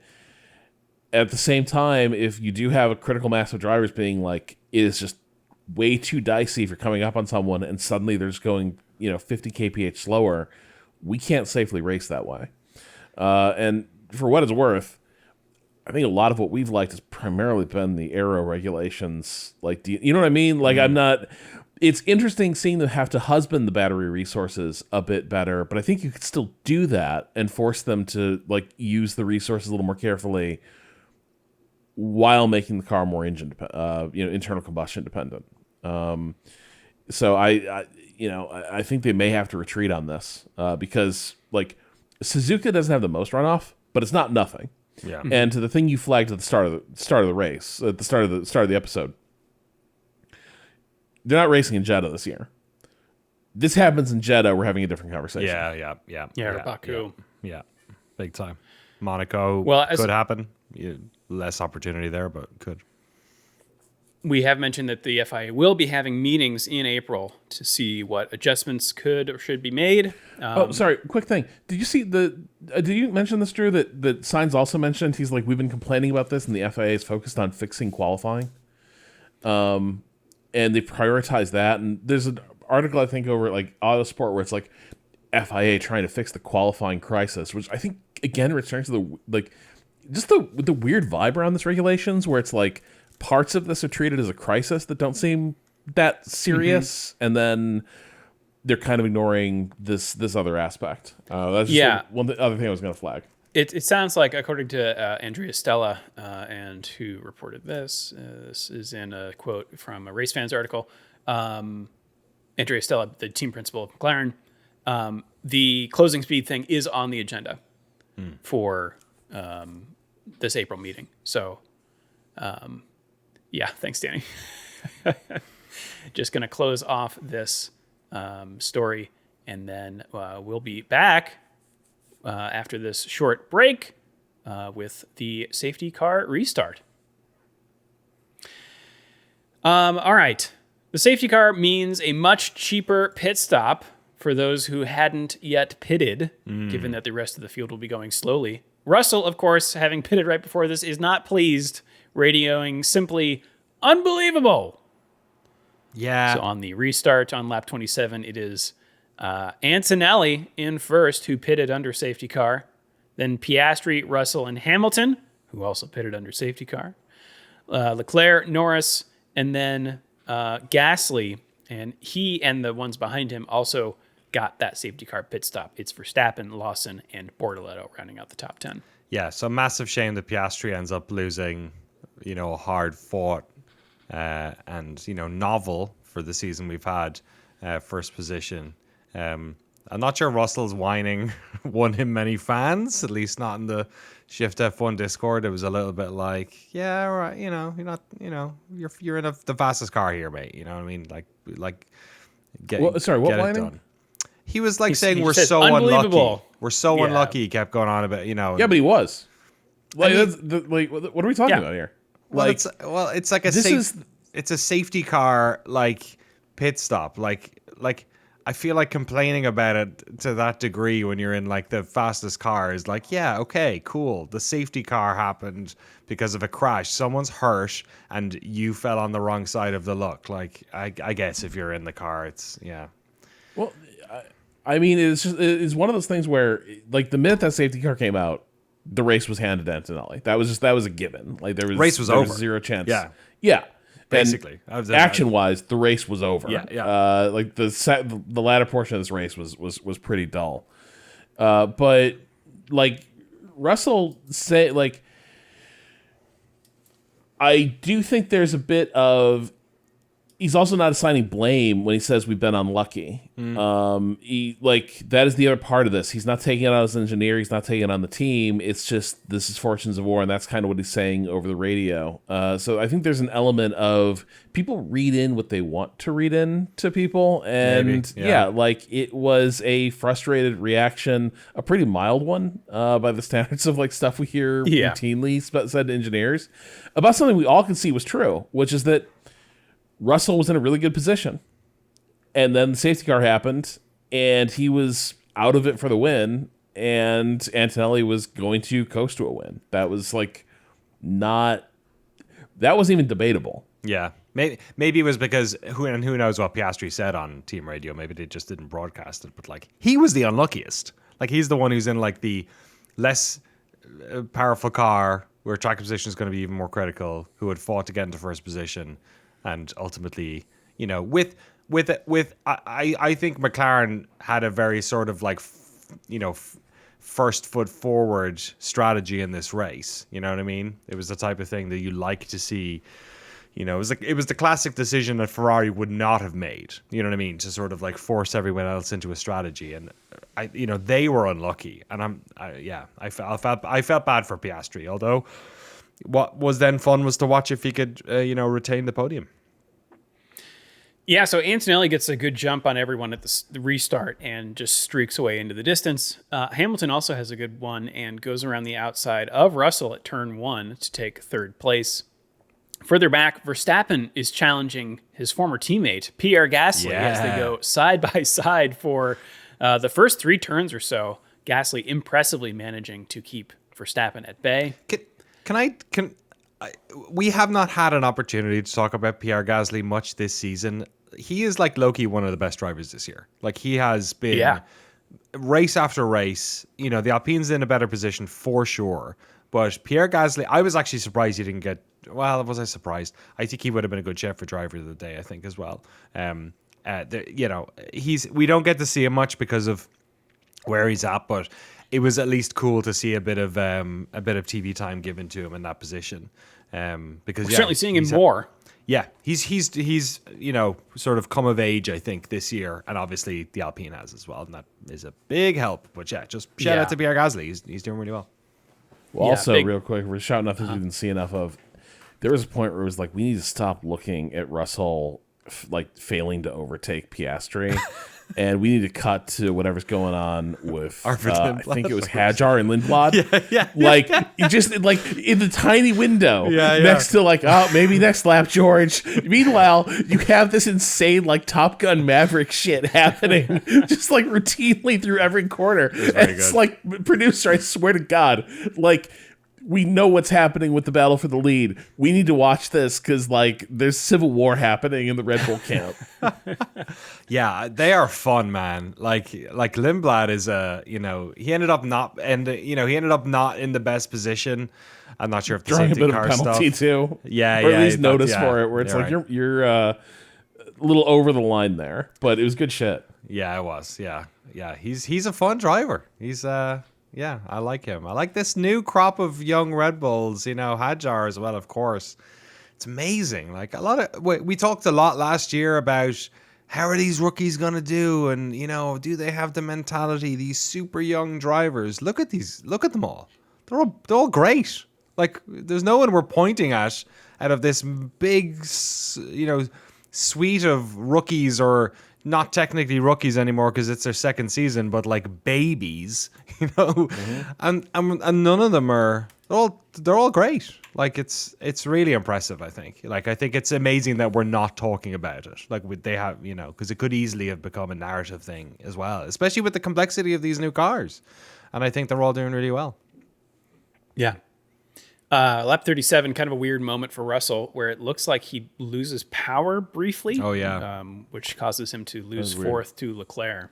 at the same time, if you do have a critical mass of drivers being like, it is just way too dicey if you're coming up on someone and suddenly they're just going, 50 kph slower, we can't safely race that way. And for what it's worth, I think a lot of what we've liked has primarily been the aero regulations. Like, you know what I mean? Like, it's interesting seeing them have to husband the battery resources a bit better, but I think you could still do that and force them to like use the resources a little more carefully while making the car more internal combustion dependent. So I think they may have to retreat on this because like Suzuka doesn't have the most runoff, but it's not nothing. Yeah. And to the thing you flagged at the start of the race, at the start of the episode, they're not racing in Jeddah this year. This happens in Jeddah, we're having a different conversation. Yeah, Baku. Yeah, big time. Monaco could happen. Less opportunity there, but could. We have mentioned that the FIA will be having meetings in April to see what adjustments could or should be made. Sorry, quick thing. Did you see did you mention this, Drew, that Sainz also mentioned, he's like, we've been complaining about this and the FIA is focused on fixing qualifying. And they prioritize that. And there's an article, I think, over at like Autosport where it's like FIA trying to fix the qualifying crisis, which I think, again, returns to the weird vibe around this regulations where it's like, parts of this are treated as a crisis that don't seem that serious, and then they're kind of ignoring this other aspect. That's just one other thing I was going to flag. It sounds like, according to Andrea Stella, and who reported this, this is in a quote from a RaceFans article, Andrea Stella, the team principal of McLaren, the closing speed thing is on the agenda for this April meeting. So, yeah, thanks, Danny. Just going to close off this story, and then we'll be back after this short break with the safety car restart. All right. The safety car means a much cheaper pit stop for those who hadn't yet pitted, given that the rest of the field will be going slowly. Russell, of course, having pitted right before this, is not pleased, radioing simply unbelievable. Yeah. So on the restart on lap 27, it is Antonelli in first, who pitted under safety car. Then Piastri, Russell, and Hamilton, who also pitted under safety car. Leclerc, Norris, and then Gasly. And he and the ones behind him also got that safety car pit stop. It's Verstappen, Lawson, and Bortoletto rounding out the top 10. Yeah, so massive shame that Piastri ends up losing, a hard fought and, novel for the season we've had first position. I'm not sure Russell's whining won him many fans, at least not in the Shift+F1 Discord. It was a little bit like, yeah, all right, you're not, you're in the fastest car here, mate. You know what I mean? Get what get whining? it done. He was like saying he we're said so unlucky. We're so Yeah. unlucky. He kept going on about, Yeah, but he was. Like, I mean- what are we talking about here? Well, it's like it's a safety car like pit stop. Like I feel like complaining about it to that degree when you're in like the fastest car is like, yeah, okay, cool. The safety car happened because of a crash. Someone's hurt and you fell on the wrong side of the look. Like I guess if you're in the car, it's Well, I mean, it's one of those things where, like, the minute that safety car came out, the race was handed to Antonelli. That was a given. Like, there was over. Zero chance. Yeah. And basically. action-wise, the race was over. Yeah. Like the latter portion of this race was pretty dull. But like Russell say, like, I do think there's a bit of he's also not assigning blame when he says we've been unlucky. That is the other part of this. He's not taking it on his engineer. He's not taking it on the team. It's just this is fortunes of war, and that's kind of what he's saying over the radio. So I think there's an element of people read in what they want to read in to people, and it was a frustrated reaction, a pretty mild one by the standards of like stuff we hear routinely said to engineers about something we all can see was true, which is that Russell was in a really good position. And then the safety car happened, and he was out of it for the win, and Antonelli was going to coast to a win. That was like that wasn't even debatable. Yeah. Maybe it was because who knows what Piastri said on team radio. Maybe they just didn't broadcast it, but like he was the unluckiest. Like he's the one who's in like the less powerful car where track position is going to be even more critical, who had fought to get into first position. And ultimately, I think McLaren had a very sort of like, first foot forward strategy in this race. You know what I mean? It was the type of thing that you like to see. It was the classic decision that Ferrari would not have made. You know what I mean? To sort of like force everyone else into a strategy, and they were unlucky. And I felt bad for Piastri, although. What was then fun was to watch if he could, retain the podium. Yeah, so Antonelli gets a good jump on everyone at the restart and just streaks away into the distance. Hamilton also has a good one and goes around the outside of Russell at turn 1 to take third place. Further back, Verstappen is challenging his former teammate, Pierre Gasly, as they go side by side for the first 3 turns or so. Gasly impressively managing to keep Verstappen at bay. We have not had an opportunity to talk about Pierre Gasly much this season. He is like low-key one of the best drivers this year. Like he has been race after race. The Alpine's in a better position for sure. But Pierre Gasly, I was actually surprised he didn't get. Well, was I surprised? I think he would have been a good chef for driver of the day. I think as well. We don't get to see him much because of where he's at, but. It was at least cool to see a bit of TV time given to him in that position, because we're certainly seeing him more. Yeah, he's sort of come of age, I think, this year, and obviously the Alpine has as well, and that is a big help. But just shout out to Pierre Gasly, he's doing really well. Well, also real quick, we're shouting out things we didn't see enough of. There was a point where it was like we need to stop looking at Russell failing to overtake Piastri. And we need to cut to whatever's going on with, I think it was Hajar and Lindblad. Just like in the tiny window next to maybe next lap, George. Meanwhile, you have this insane Top Gun Maverick shit happening just routinely through every corner. It's like, producer, I swear to God, we know what's happening with the battle for the lead. We need to watch this because there's civil war happening in the Red Bull camp. Yeah, they are fun, man. Like Lindblad is he ended up not in the best position. I'm not sure if the drawing a safety bit car of a penalty stuff. too. Yeah, or at least notice for it where it's you're a little over the line there, but it was good shit. Yeah, it was. Yeah. He's a fun driver. He's Yeah, I like him. I like this new crop of young Red Bulls, Hajar as well, of course. It's amazing. We talked a lot last year about how are these rookies going to do? And, do they have the mentality, these super young drivers? Look at them all. They're all great. There's no one we're pointing at out of this big, suite of rookies, or not technically rookies anymore because it's their second season, but babies, and none of them are. They're all great. It's really impressive. I think. I think it's amazing that we're not talking about it. They have, because it could easily have become a narrative thing as well, especially with the complexity of these new cars. And I think they're all doing really well. Yeah. Lap 37, kind of a weird moment for Russell, where it looks like he loses power briefly. Oh, yeah. Which causes him to lose fourth to Leclerc.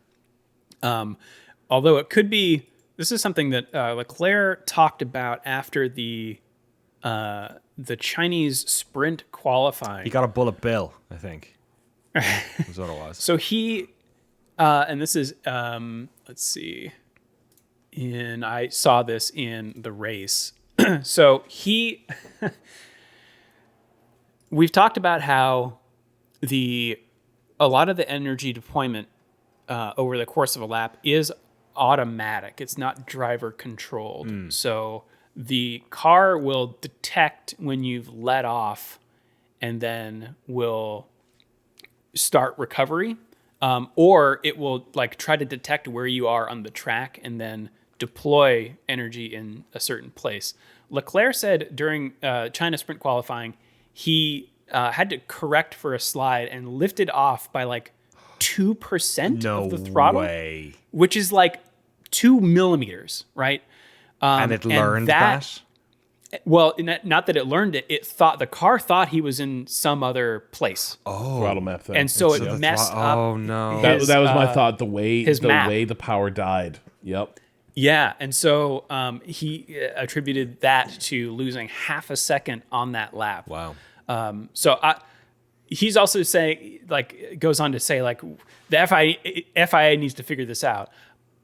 Although it could be, this is something that Leclerc talked about after the Chinese sprint qualifying. He got a bullet bill, I think. That's what it was. So he, and this is, let's see, I saw this in the race. So we've talked about how a lot of the energy deployment over the course of a lap is automatic. It's not driver controlled. So the car will detect when you've let off and then will start recovery. Or it will like try to detect where you are on the track and then deploy energy in a certain place. Leclerc said during China sprint qualifying, he had to correct for a slide and lifted off by like 2% of the throttle, way. which is like 2 millimeters, right? And it learned that? Well, not that it learned it. The car thought he was in some other place. Throttle map thing. And so it messed up. Oh, no. that was my thought. The way map. the power died. Yep. Yeah, and so he attributed that to losing half a second on that lap. Wow. He's also saying, like, goes on to say, like, the FIA needs to figure this out.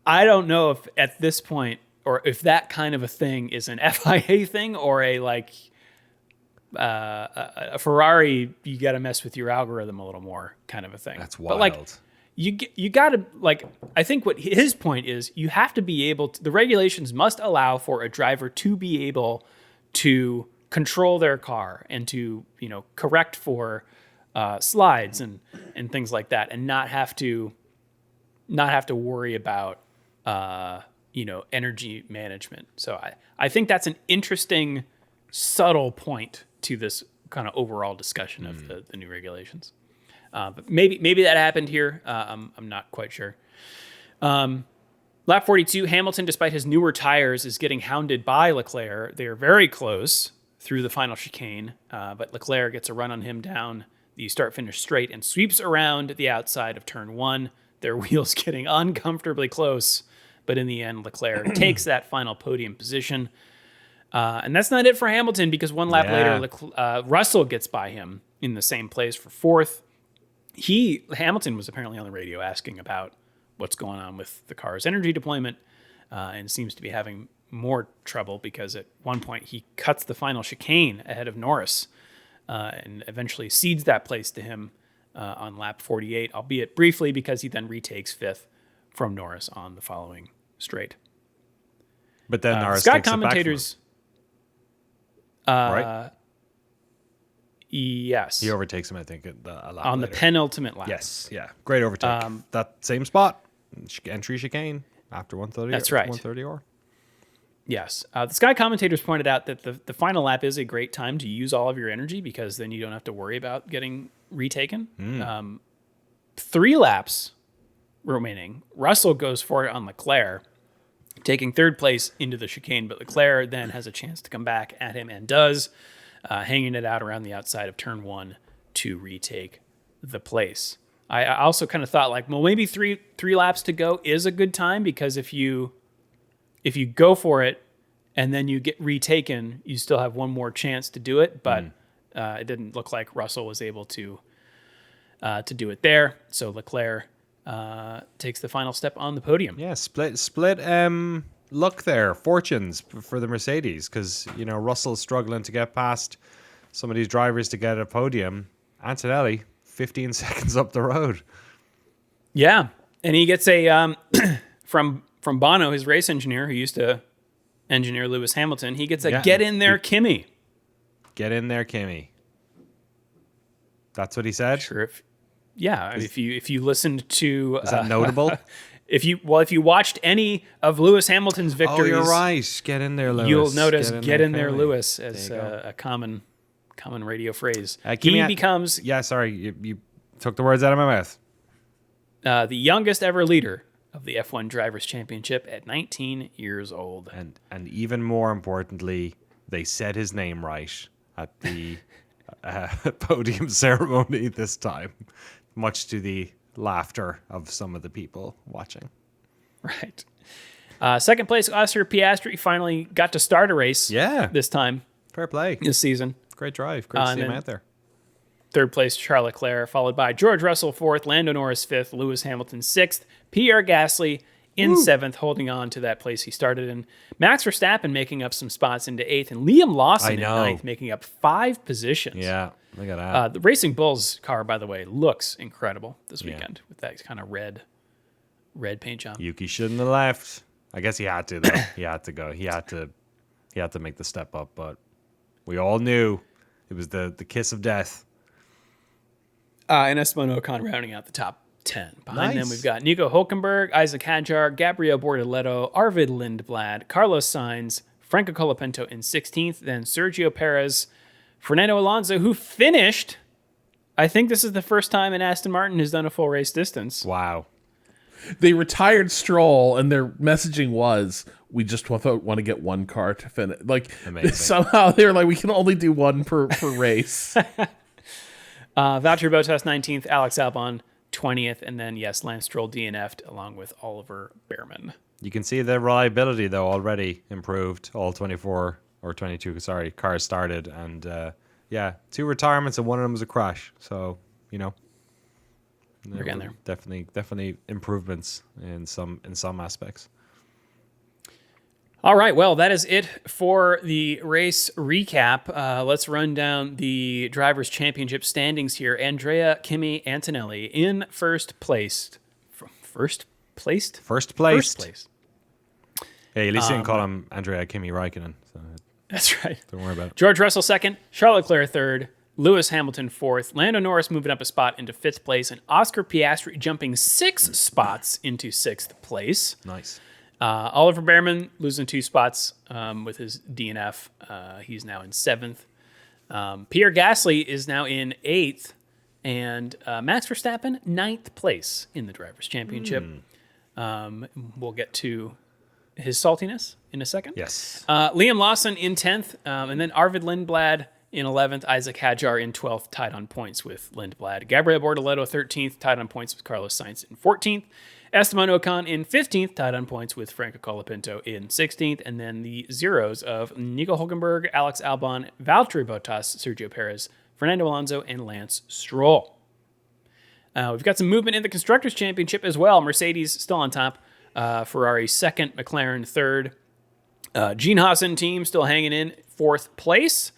I don't know if at this point, or if that kind of a thing is an FIA thing or a Ferrari, you got to mess with your algorithm a little more kind of a thing. That's wild. But like, you got to, like, I think what his point is, you have to be able to, the regulations must allow for a driver to be able to control their car and to, correct for slides and things like that, and not have to worry about, energy management. So I think that's an interesting, subtle point to this kind of overall discussion of the new regulations. But maybe that happened here. I'm not quite sure. Lap 42, Hamilton, despite his newer tires, is getting hounded by Leclerc. They're very close through the final chicane, but Leclerc gets a run on him down the start-finish straight and sweeps around the outside of turn 1. Their wheels getting uncomfortably close, but in the end, Leclerc takes that final podium position. And that's not it for Hamilton, because one lap later, Russell gets by him in the same place for 4th. Hamilton was apparently on the radio asking about what's going on with the car's energy deployment, and seems to be having more trouble because at one point he cuts the final chicane ahead of Norris, and eventually cedes that place to him on lap 48, albeit briefly, because he then retakes 5th from Norris on the following straight. But then Norris Sky takes commentators, it back from him. Right? Yes. He overtakes him, I think, a lap on later. the penultimate lap. Yes, yeah. Great overtake. That same spot, entry chicane after 130. That's right. 130 or. Yes. The Sky commentators pointed out that the final lap is a great time to use all of your energy, because then you don't have to worry about getting retaken. 3 laps remaining. Russell goes for it on Leclerc, taking 3rd place into the chicane, but Leclerc then has a chance to come back at him and does, hanging it out around the outside of turn 1 to retake the place. I also kind of thought, like, well, maybe three laps to go is a good time, because if you go for it and then you get retaken, you still have one more chance to do it. But it didn't look like Russell was able to do it there. So Leclerc takes the final step on the podium. Yeah, split luck there, fortunes for the Mercedes, because Russell's struggling to get past some of these drivers to get a podium. Antonelli, 15 seconds up the road. Yeah, and he gets a from Bono, his race engineer, who used to engineer Lewis Hamilton. He gets a get in there, Kimmy. Get in there, Kimmy. That's what he said. Sure. If you listened to, is that notable? If you watched any of Lewis Hamilton's victories, you're right. Get in there, Lewis. You'll notice "get in there, Lewis" as a common radio phrase. He becomes. Yeah, sorry, you took the words out of my mouth. The youngest ever leader of the F1 Drivers' Championship at 19 years old, and even more importantly, they said his name right at the podium ceremony this time, much to the laughter of some of the people watching. Right. Second place, Oscar Piastri finally got to start a race. Yeah. This time. Fair play. This season. Great drive. Great to see him out there. 3rd place, Charles Leclerc, followed by George Russell 4th, Lando Norris 5th, Lewis Hamilton 6th, Pierre Gasly in 7th, holding on to that place he started in. Max Verstappen making up some spots into 8th, and Liam Lawson in 9th, making up 5 positions. Yeah. Look at that. The Racing Bulls car, by the way, looks incredible this weekend with that kind of red paint job. Yuki shouldn't have left. I guess he had to though. He had to go. He had to make the step up. But we all knew it was the kiss of death. And Esteban Ocon rounding out the top 10. Behind them, Nice. we've got Nico Hulkenberg, Isaac Hadjar, Gabriel Bortoleto, Arvid Lindblad, Carlos Sainz, Franco Colapinto in 16th, then Sergio Perez, Fernando Alonso, who finished. I think this is the first time an Aston Martin has done a full race distance. Wow. They retired Stroll, and their messaging was, "We just want to get one car to finish." Like Amazing. somehow they're like, "We can only do one per race." Valtteri Bottas 19th, Alex Albon 20th, and then, yes, Lance Stroll DNF'd along with Oliver Behrman. You can see the reliability though already improved. All 24 or 22, cars started, and 2 retirements and one of them was a crash. So We're getting there. Definitely improvements in some aspects. All right, well, that is it for the race recap. Let's run down the Drivers' Championship standings here. Andrea Kimi Antonelli in first place. First placed? First place. First place. Hey, at least you didn't call him Andrea Kimi Räikkönen. So That's right. don't worry about it. George Russell second, Charles Leclerc third, Lewis Hamilton fourth, Lando Norris moving up a spot into fifth place, and Oscar Piastri jumping 6 spots into sixth place. Nice. Oliver Behrman losing 2 spots with his DNF. He's now in 7th. Pierre Gasly is now in 8th. And Max Verstappen, 9th place in the Drivers' Championship. We'll get to his saltiness in a second. Yes. Liam Lawson in 10th. And then Arvid Lindblad in 11th. Isaac Hadjar in 12th, tied on points with Lindblad. Gabriel Bortoleto, 13th, tied on points with Carlos Sainz in 14th. Esteban Ocon in 15th, tied on points with Franco Colapinto in 16th, and then the zeros of Nico Hulkenberg, Alex Albon, Valtteri Bottas, Sergio Perez, Fernando Alonso, and Lance Stroll. We've got some movement in the Constructors' Championship as well. Mercedes still on top, Ferrari second, McLaren third. Gene Haas team still hanging in 4th place.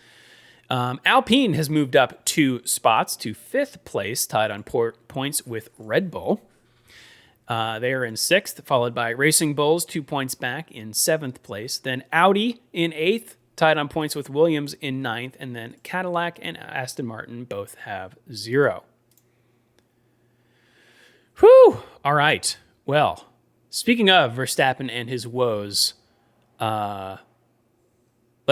Alpine has moved up 2 spots to 5th place, tied on points with Red Bull. They are in 6th, followed by Racing Bulls, 2 points back in 7th place. Then Audi in 8th, tied on points with Williams in 9th. And then Cadillac and Aston Martin both have 0. Whew! All right. Well, speaking of Verstappen and his woes, let's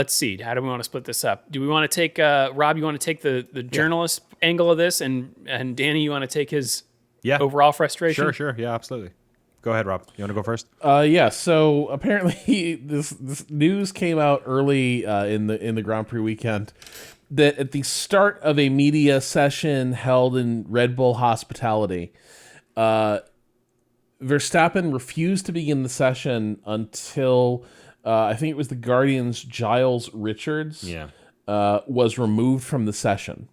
see. How do we want to split this up? Do we want to take, Rob, you want to take the journalist angle of this? And Danny, you want to take his... overall frustration? Sure. Yeah, absolutely. Go ahead, Rob. You want to go first? So apparently this news came out early in the Grand Prix weekend that at the start of a media session held in Red Bull hospitality, Verstappen refused to begin the session until I think it was the Guardian's Giles Richards was removed from the session.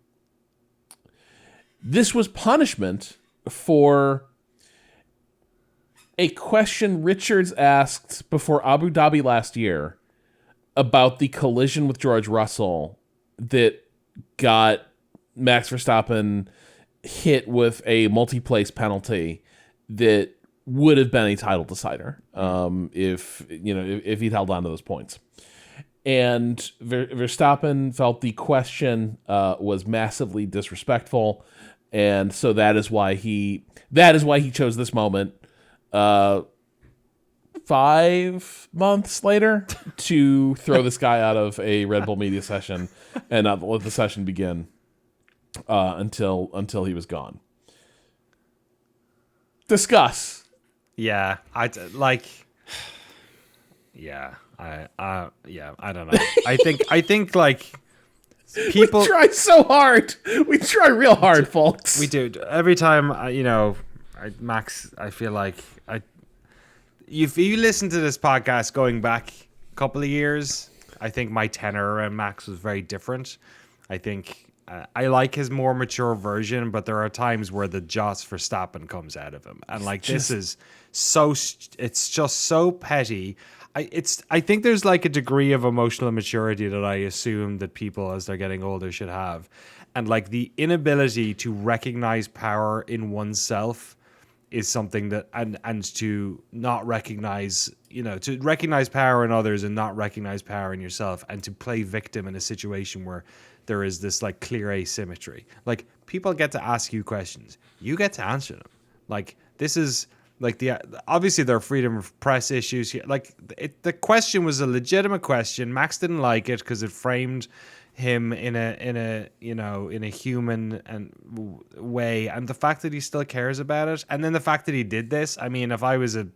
This was punishment for a question Richards asked before Abu Dhabi last year about the collision with George Russell that got Max Verstappen hit with a multi-place penalty that would have been a title decider if he'd held on to those points. And Verstappen felt the question was massively disrespectful. And so that is why he chose this moment 5 months later to throw this guy out of a Red Bull media session and not let the session begin until he was gone. Discuss. Yeah, I don't know. I think like people We try so hard. We try real hard, folks. we do every time. Max, I feel like if you listen to this podcast going back a couple of years, I think my tenor around Max was very different. I think I like his more mature version, but there are times where the Jos Verstappen comes out of him, and this is so. It's just so petty. I think there's like a degree of emotional maturity that I assume that people as they're getting older should have. And like the inability to recognize power in oneself is something that, and to not recognize, to recognize power in others and not recognize power in yourself, and to play victim in a situation where there is this like clear asymmetry. Like, people get to ask you questions, you get to answer them. Like, this is like obviously there are freedom of press issues here. Like, the question was a legitimate question. Max didn't like it because it framed him in a human and way, and the fact that he still cares about it, and then the fact that he did this. I mean, if I was a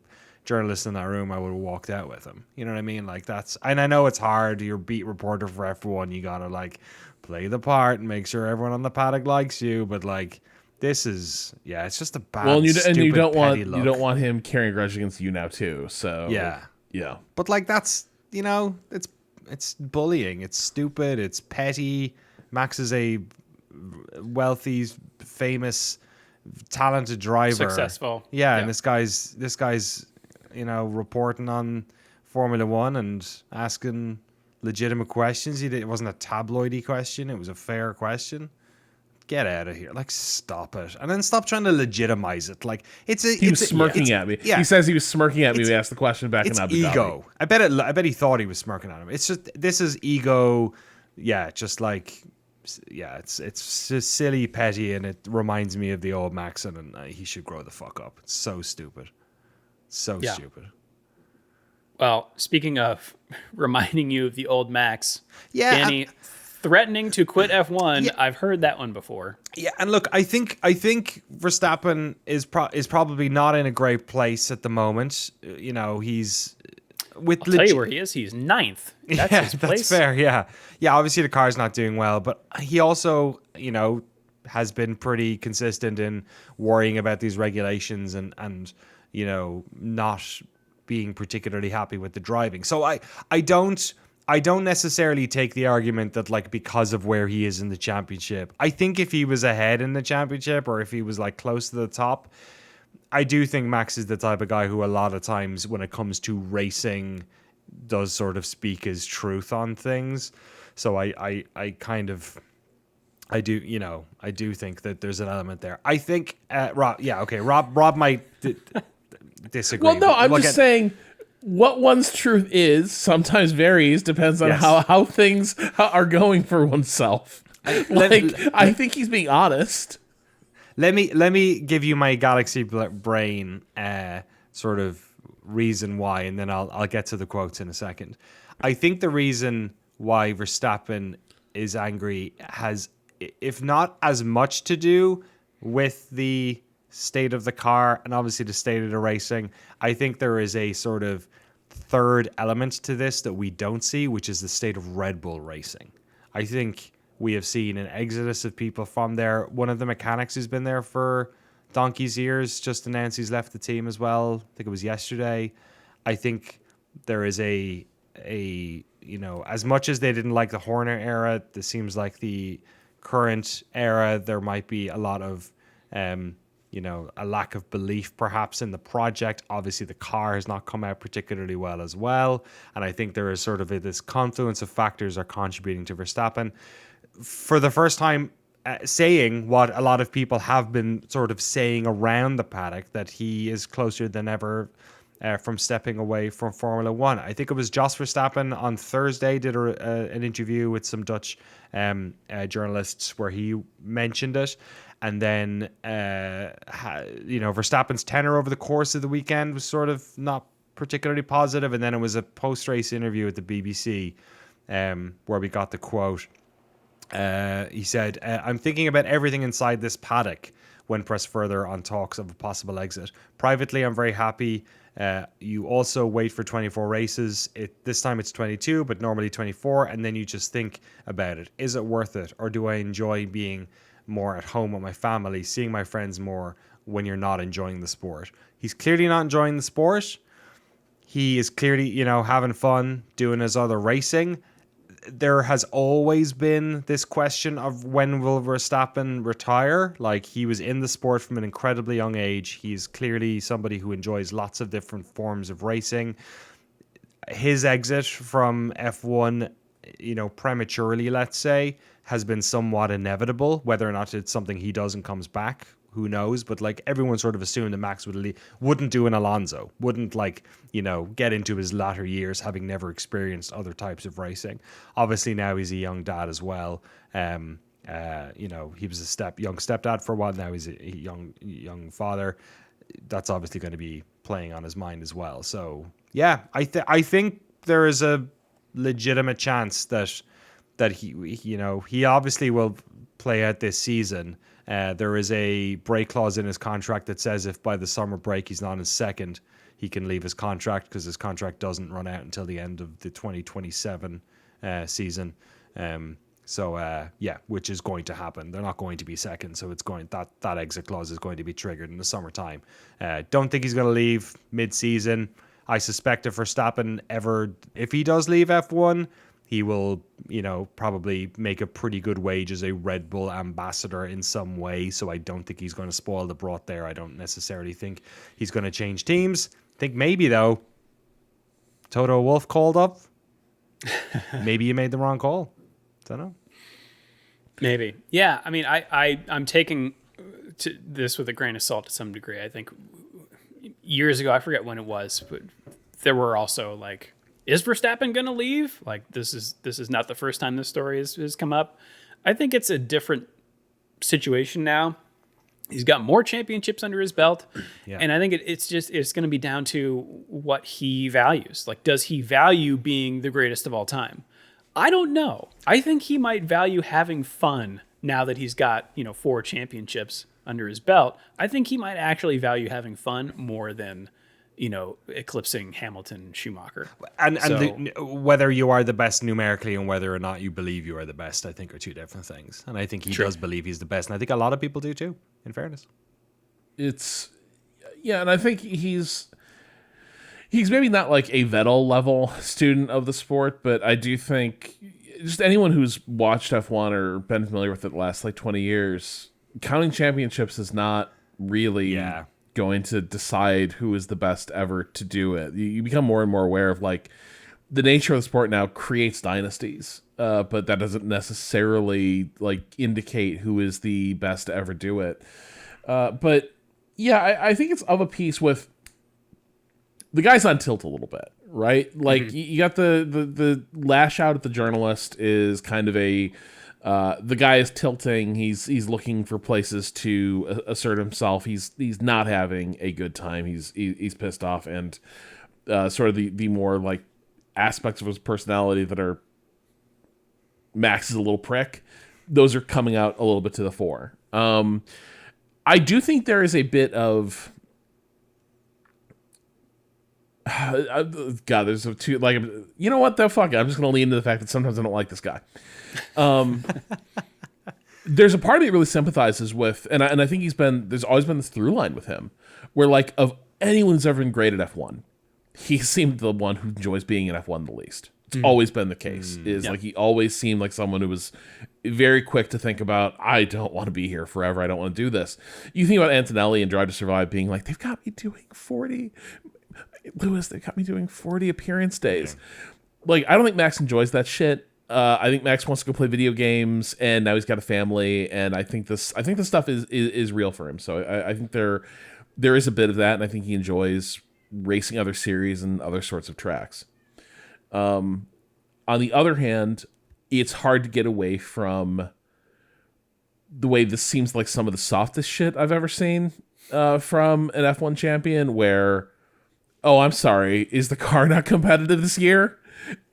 journalist in that room, I would have walked out with him. You know what I mean? Like, that's, and I know it's hard. You're a beat reporter for F1. You gotta like play the part and make sure everyone on the paddock likes you. But like, this is, it's just a bad. Well, and you don't want look. you don't want him carrying a grudge against you now too. So yeah. But like, that's, it's bullying. It's stupid. It's petty. Max is a wealthy, famous, talented driver, successful. Yeah, and this guy's reporting on Formula One and asking legitimate questions. It wasn't a tabloidy question. It was a fair question. Get out of here. Like, stop it. And then stop trying to legitimize it. Like, he was smirking at me. Yeah. He says he was smirking at me when he asked the question back in Abu Dhabi. It's ego. I bet he thought he was smirking at him. It's just, this is ego. Yeah, just like, it's just silly, petty, and it reminds me of the old Max, and he should grow the fuck up. It's so stupid. Stupid. Well, speaking of reminding you of the old Max, Danny, threatening to quit F1. I've heard that one before. Yeah, and look, I think Verstappen is probably not in a great place at the moment. He's with. I'll tell you where he is. He's 9th. That's his place. That's fair. Yeah. Obviously, the car's not doing well, but he also, has been pretty consistent in worrying about these regulations and not being particularly happy with the driving. So I don't necessarily take the argument that, like, because of where he is in the championship. I think if he was ahead in the championship, or if he was like close to the top, I do think Max is the type of guy who a lot of times when it comes to racing does sort of speak his truth on things. So I do think that there's an element there. I think Rob might disagree. Well, no, I'm just saying what one's truth is sometimes varies, depends on how things are going for oneself. I think he's being honest. Let me give you my galaxy brain sort of reason why, and then I'll get to the quotes in a second. I think the reason why Verstappen is angry has, if not as much to do with the state of the car and obviously the state of the racing, I think there is a sort of third element to this that we don't see, which is the state of Red Bull racing. I think we have seen an exodus of people from there. One of the mechanics who's been there for donkey's years just announced he's left the team as well. I think it was yesterday. I think there is a as much as they didn't like the Horner era, this seems like the current era, there might be a lot of a lack of belief perhaps in the project. Obviously the car has not come out particularly well as well, and I think there is sort of this confluence of factors are contributing to Verstappen for the first time saying what a lot of people have been sort of saying around the paddock, that he is closer than ever from stepping away from Formula One. I think it was Jos Verstappen on Thursday did an interview with some Dutch journalists where he mentioned it. And then, Verstappen's tenor over the course of the weekend was sort of not particularly positive. And then it was a post-race interview at the BBC where we got the quote. He said, "I'm thinking about everything inside this paddock when pressed further on talks of a possible exit. Privately, I'm very happy. You also wait for 24 races. This time it's 22, but normally 24. And then you just think about it. Is it worth it? Or do I enjoy being more at home with my family, seeing my friends more when you're not enjoying the sport?" He's clearly not enjoying the sport. He is clearly, having fun doing his other racing. There has always been this question of when will Verstappen retire? Like, he was in the sport from an incredibly young age. He's clearly somebody who enjoys lots of different forms of racing. His exit from F1 prematurely, let's say, has been somewhat inevitable. Whether or not it's something he does and comes back, who knows? But like everyone sort of assumed that Max wouldn't do an Alonso, wouldn't get into his latter years having never experienced other types of racing. Obviously now he's a young dad as well. He was a young stepdad for a while. Now he's a young father. That's obviously going to be playing on his mind as well. So yeah, I think there is a legitimate chance that he obviously will play out this season. There is a break clause in his contract that says if by the summer break he's not in second, he can leave his contract, because his contract doesn't run out until the end of the 2027 season. Which is going to happen. They're not going to be second, so that exit clause is going to be triggered in the summertime. Don't think he's going to leave mid-season. I suspect if Verstappen if he does leave F1, he will, probably make a pretty good wage as a Red Bull ambassador in some way. So I don't think he's going to spoil the broth there. I don't necessarily think he's going to change teams. I think maybe, though, Toto Wolff called up. Maybe you made the wrong call. Don't know. Maybe. Yeah. I mean, I'm taking this with a grain of salt to some degree. I think years ago, I forget when it was, but there were also like, is Verstappen going to leave? Like, this is not the first time this story has come up. I think it's a different situation now. He's got more championships under his belt. Yeah. And I think it's going to be down to what he values. Like, does he value being the greatest of all time? I don't know. I think he might value having fun now that he's got, 4 championships under his belt. I think he might actually value having fun more than, eclipsing Hamilton, Schumacher. And whether you are the best numerically and whether or not you believe you are the best, I think are two different things. And I think he does believe he's the best. And I think a lot of people do too, in fairness. And I think he's maybe not like a Vettel level student of the sport, but I do think just anyone who's watched F1 or been familiar with it the last 20 years, counting championships is not really going to decide who is the best ever to do it. You become more and more aware of the nature of the sport now creates dynasties, but that doesn't necessarily indicate who is the best to ever do it. But yeah, I think it's of a piece with the guy's on tilt a little bit, right? You got the lash out at the journalist is kind of the guy is tilting. He's looking for places to assert himself. He's not having a good time. He's pissed off, and sort of the more aspects of his personality that are Max is a little prick. Those are coming out a little bit to the fore. I do think there is a bit of God, there's a two you know what though? Fuck it. I'm just gonna lean into the fact that sometimes I don't like this guy. There's a part of me that really sympathizes with, and I think there's always been this through line with him, where of anyone who's ever been great at F1, he seemed the one who enjoys being in F1 the least. It's always been the case. He always seemed like someone who was very quick to think about, I don't want to be here forever. I don't want to do this. You think about Antonelli and Drive to Survive being they've got me doing 40. Lewis, they got me doing 40 appearance days. I don't think Max enjoys that shit. I think Max wants to go play video games, and now he's got a family, and I think this stuff is real for him. So I think there is a bit of that, and I think he enjoys racing other series and other sorts of tracks. On the other hand, it's hard to get away from the way this seems like some of the softest shit I've ever seen from an F1 champion, where, oh, I'm sorry, is the car not competitive this year?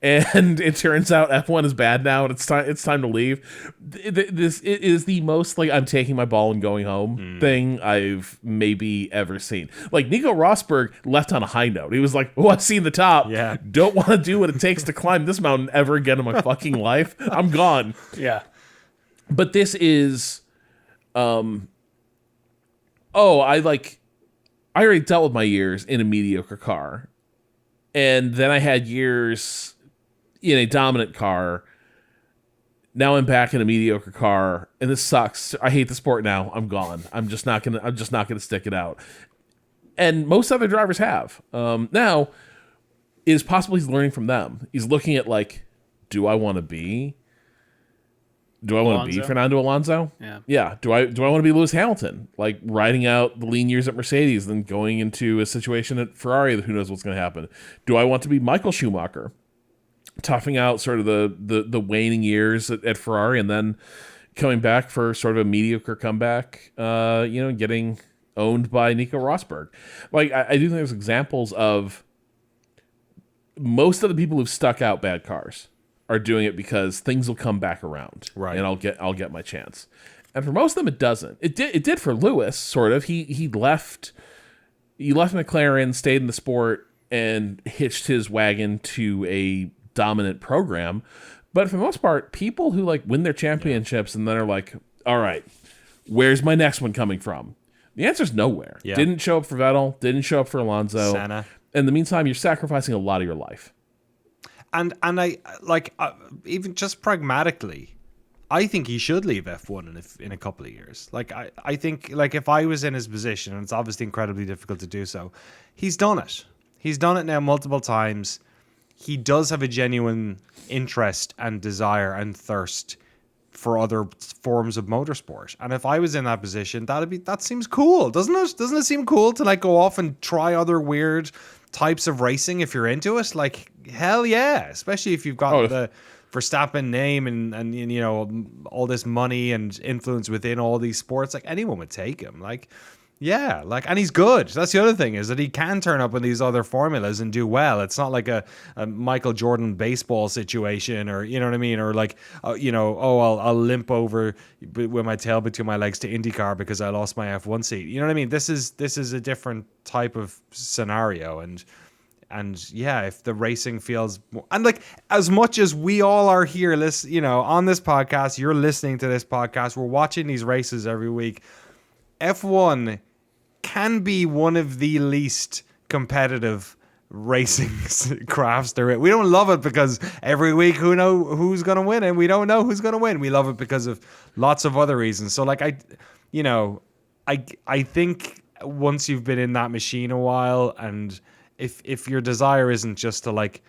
And it turns out F1 is bad now, and it's time to leave. This is the most I'm taking my ball and going home thing I've maybe ever seen. Nico Rosberg left on a high note. He was like, "Oh, I've seen the top. Yeah, don't want to do what it takes to climb this mountain ever again in my fucking life. I'm gone." Yeah, but this is, I already dealt with my years in a mediocre car. And then I had years in a dominant car. Now I'm back in a mediocre car, and this sucks. I hate the sport now. I'm gone. I'm just not gonna stick it out. And most other drivers have. Now, it is possible he's learning from them. He's looking at do I want to be? Do I want to be Alonso? Fernando Alonso? Yeah. Do I want to be Lewis Hamilton? Like riding out the lean years at Mercedes, then going into a situation at Ferrari that who knows what's going to happen? Do I want to be Michael Schumacher, toughing out sort of the waning years at Ferrari, and then coming back for sort of a mediocre comeback? Getting owned by Nico Rosberg. Like I do think there's examples of most of the people who've stuck out bad cars are doing it because things will come back around, right? And I'll get my chance. And for most of them, it doesn't. It did for Lewis, sort of. He left McLaren, stayed in the sport, and hitched his wagon to a dominant program. But for the most part, people who like win their championships and then are like, all right, where's my next one coming from? The answer's nowhere. Yeah. Didn't show up for Vettel. Didn't show up for Alonso. Senna. In the meantime, you're sacrificing a lot of your life. And I like even just pragmatically, I think he should leave F1 in a couple of years. Like I think like if I was in his position, and it's obviously incredibly difficult to do so, he's done it. He's done it now multiple times. He does have a genuine interest and desire and thirst for other forms of motorsport. And if I was in that position, that seems cool, doesn't it? Doesn't it seem cool to like go off and try other weird types of racing if you're into it? Like hell yeah, especially if you've got the Verstappen name and you know all this money and influence within all these sports. Like anyone would take him. Like yeah, like, and he's good. That's the other thing, is that he can turn up in these other formulas and do well. It's not like a Michael Jordan baseball situation, or you know what I mean, or like I'll limp over with my tail between my legs to IndyCar because I lost my F1 seat. You know what I mean? This is a different type of scenario, and yeah, if the racing feels more, and like as much as we all are here, on this podcast, you're listening to this podcast, we're watching these races every week. F1 can be one of the least competitive racing crafts there is. We don't love it because every week who's going to win, and we don't know who's going to win. We love it because of lots of other reasons. So like I think once you've been in that machine a while, and if your desire isn't just to like,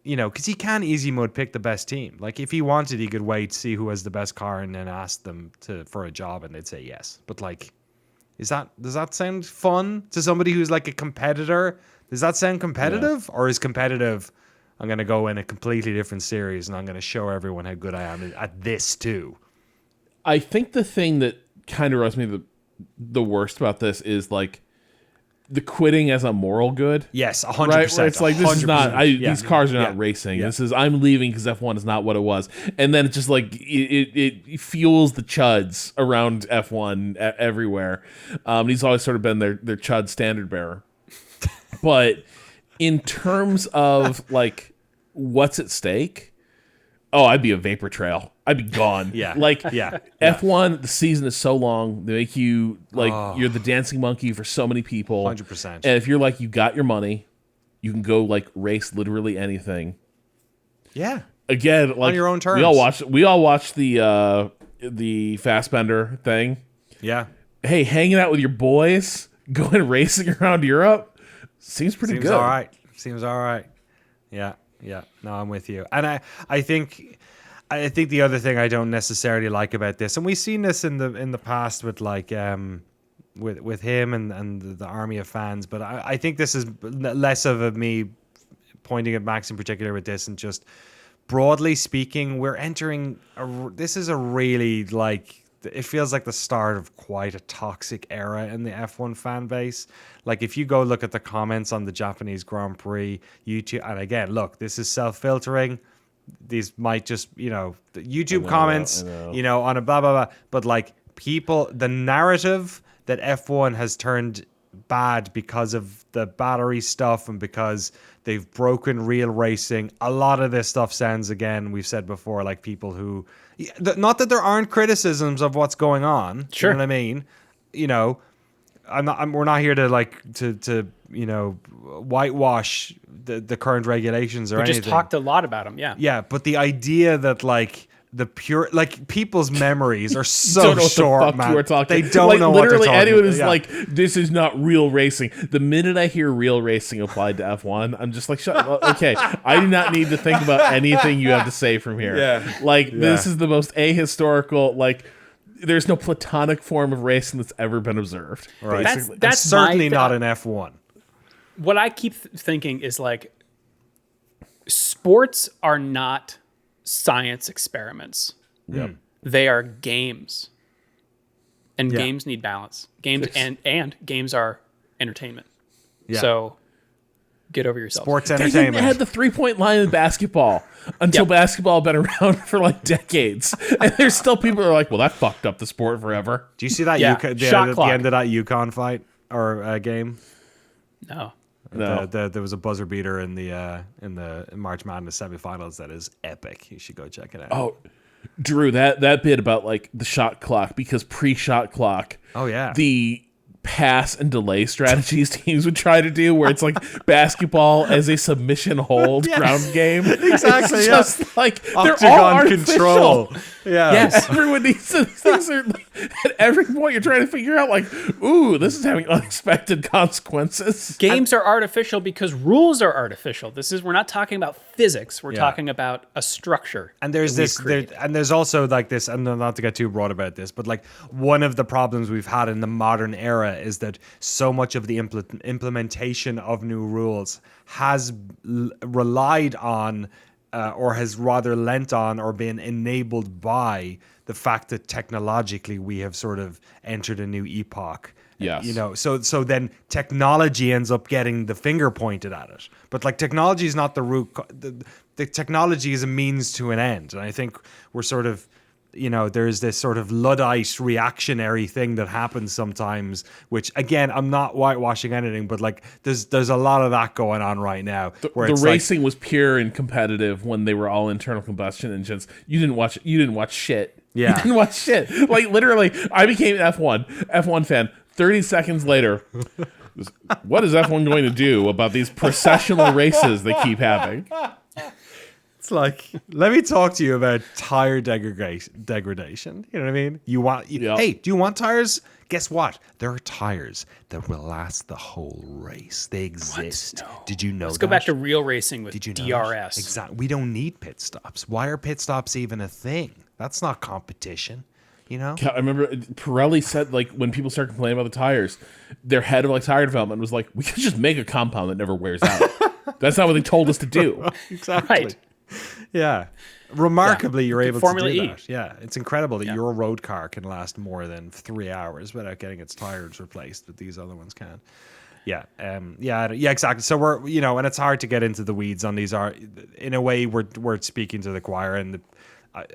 because he can easy mode pick the best team. Like if he wanted, he could wait, see who has the best car, and then ask them for a job, and they'd say yes. But like, does that sound fun to somebody who's like a competitor? Does that sound competitive, or is competitive? I'm going to go in a completely different series, and I'm going to show everyone how good I am at this too. I think the thing that kind of rubs me the worst about this is like the quitting as a moral good. Yes, 100%. Right? Where it's like, this is not, these cars are not Yeah. racing. Yeah. This is, I'm leaving because F1 is not what it was. And then it's just like, it fuels the chuds around F1 everywhere. He's always sort of been their chud standard bearer. But in terms of like, what's at stake? Oh, I'd be a vapor trail. I'd be gone. Yeah. Like, Yeah. F1, the season is so long. They make you, like, you're the dancing monkey for so many people. 100%. And if you're like, you got your money, you can go, like, race literally anything. Yeah. Again, like, on your own terms. We all watched the Fassbender thing. Yeah. Hey, hanging out with your boys, going racing around Europe, seems pretty good. Seems all right. Yeah. Yeah. No, I'm with you. And I think the other thing I don't necessarily like about this, and we've seen this in the past with like with him and the army of fans, but I think this is less of me pointing at Max in particular with this, and just broadly speaking, we're entering this is a really like, it feels like the start of quite a toxic era in the F1 fan base. Like if you go look at the comments on the Japanese Grand Prix YouTube, and again, look, this is self-filtering. These might just, the YouTube comments, on a blah, blah, blah. But like the narrative that F1 has turned bad because of the battery stuff and because they've broken real racing. A lot of this stuff sounds, again, we've said before, like people who, not that there aren't criticisms of what's going on. Sure. You know what I mean? We're not here to like to whitewash the current regulations or We anything. just talked a lot about him. Yeah. Yeah, but the idea that like the pure, like, people's memories are Don't so know what the short, fuck man. you were talking. They don't like, know what they're literally talking anyone about. is like, this is not real racing. The minute I hear real racing applied to F1, I'm just like, shut up. Okay, I do not need to think about anything you have to say from here. Yeah. Like, this is the most ahistorical, like, there's no platonic form of racing that's ever been observed. Right. Basically. That's certainly my- not an F1. What I keep thinking is like, sports are not science experiments. Yep. They are games, and Yeah. games need balance. Games and games are entertainment. Yeah. So get over yourself. Sports They entertainment. had the 3-point line in basketball until basketball had been around for like decades. And there's still people who are like, well, that fucked up the sport forever. Do you see that Yeah. Shot the clock. end of that Yukon fight or game? No. No. There was a buzzer beater in the March Madness semifinals that is epic. You should go check it out. Oh, Drew, that bit about like the shot clock, because pre-shot clock, Oh, yeah. the pass and delay strategies teams would try to do, where it's like basketball as a submission hold ground game. Exactly, It's yeah. just like they're all Octagon artificial. control. Yeah. Yes, everyone needs to. Things are at every point you're trying to figure out, like, ooh, this is having unexpected consequences. Games are artificial because rules are artificial. We're not talking about physics. We're talking about a structure. And there's that we've this, created. and there's also like this, and not to get too broad about this, but like one of the problems we've had in the modern era is that so much of the implementation of new rules has relied on, or has rather lent on, or been enabled by the fact that technologically we have sort of entered a new epoch. Yes. You know, so then technology ends up getting the finger pointed at it. But like technology is not the root. The technology is a means to an end. And I think we're sort of, you know, there's this sort of Luddite reactionary thing that happens sometimes, which again, I'm not whitewashing anything, but like there's a lot of that going on right now. Where The it's racing was pure and competitive when they were all internal combustion engines. You didn't watch shit. Yeah. You didn't watch shit. Like, literally, I became an F1 fan. 30 seconds later, what is F1 going to do about these processional races they keep having? It's like, let me talk to you about tire degradation. You know what I mean? Hey, do you want tires? Guess what? There are tires that will last the whole race. They exist. No. Did you know Let's that? go back to real racing with Did you know DRS. that? Exactly. We don't need pit stops. Why are pit stops even a thing? That's not competition. You know? I remember Pirelli said, like, when people start complaining about the tires, their head of like tire development was like, we could just make a compound that never wears out. That's not what they told us to do. Exactly. Right. Yeah. Remarkably, you're able Formula to do E. that. Yeah. It's incredible that your road car can last more than 3 hours without getting its tires replaced, but these other ones can. Yeah. Yeah, exactly. So we're, you know, and it's hard to get into the weeds on these. In a way, we're speaking to the choir, and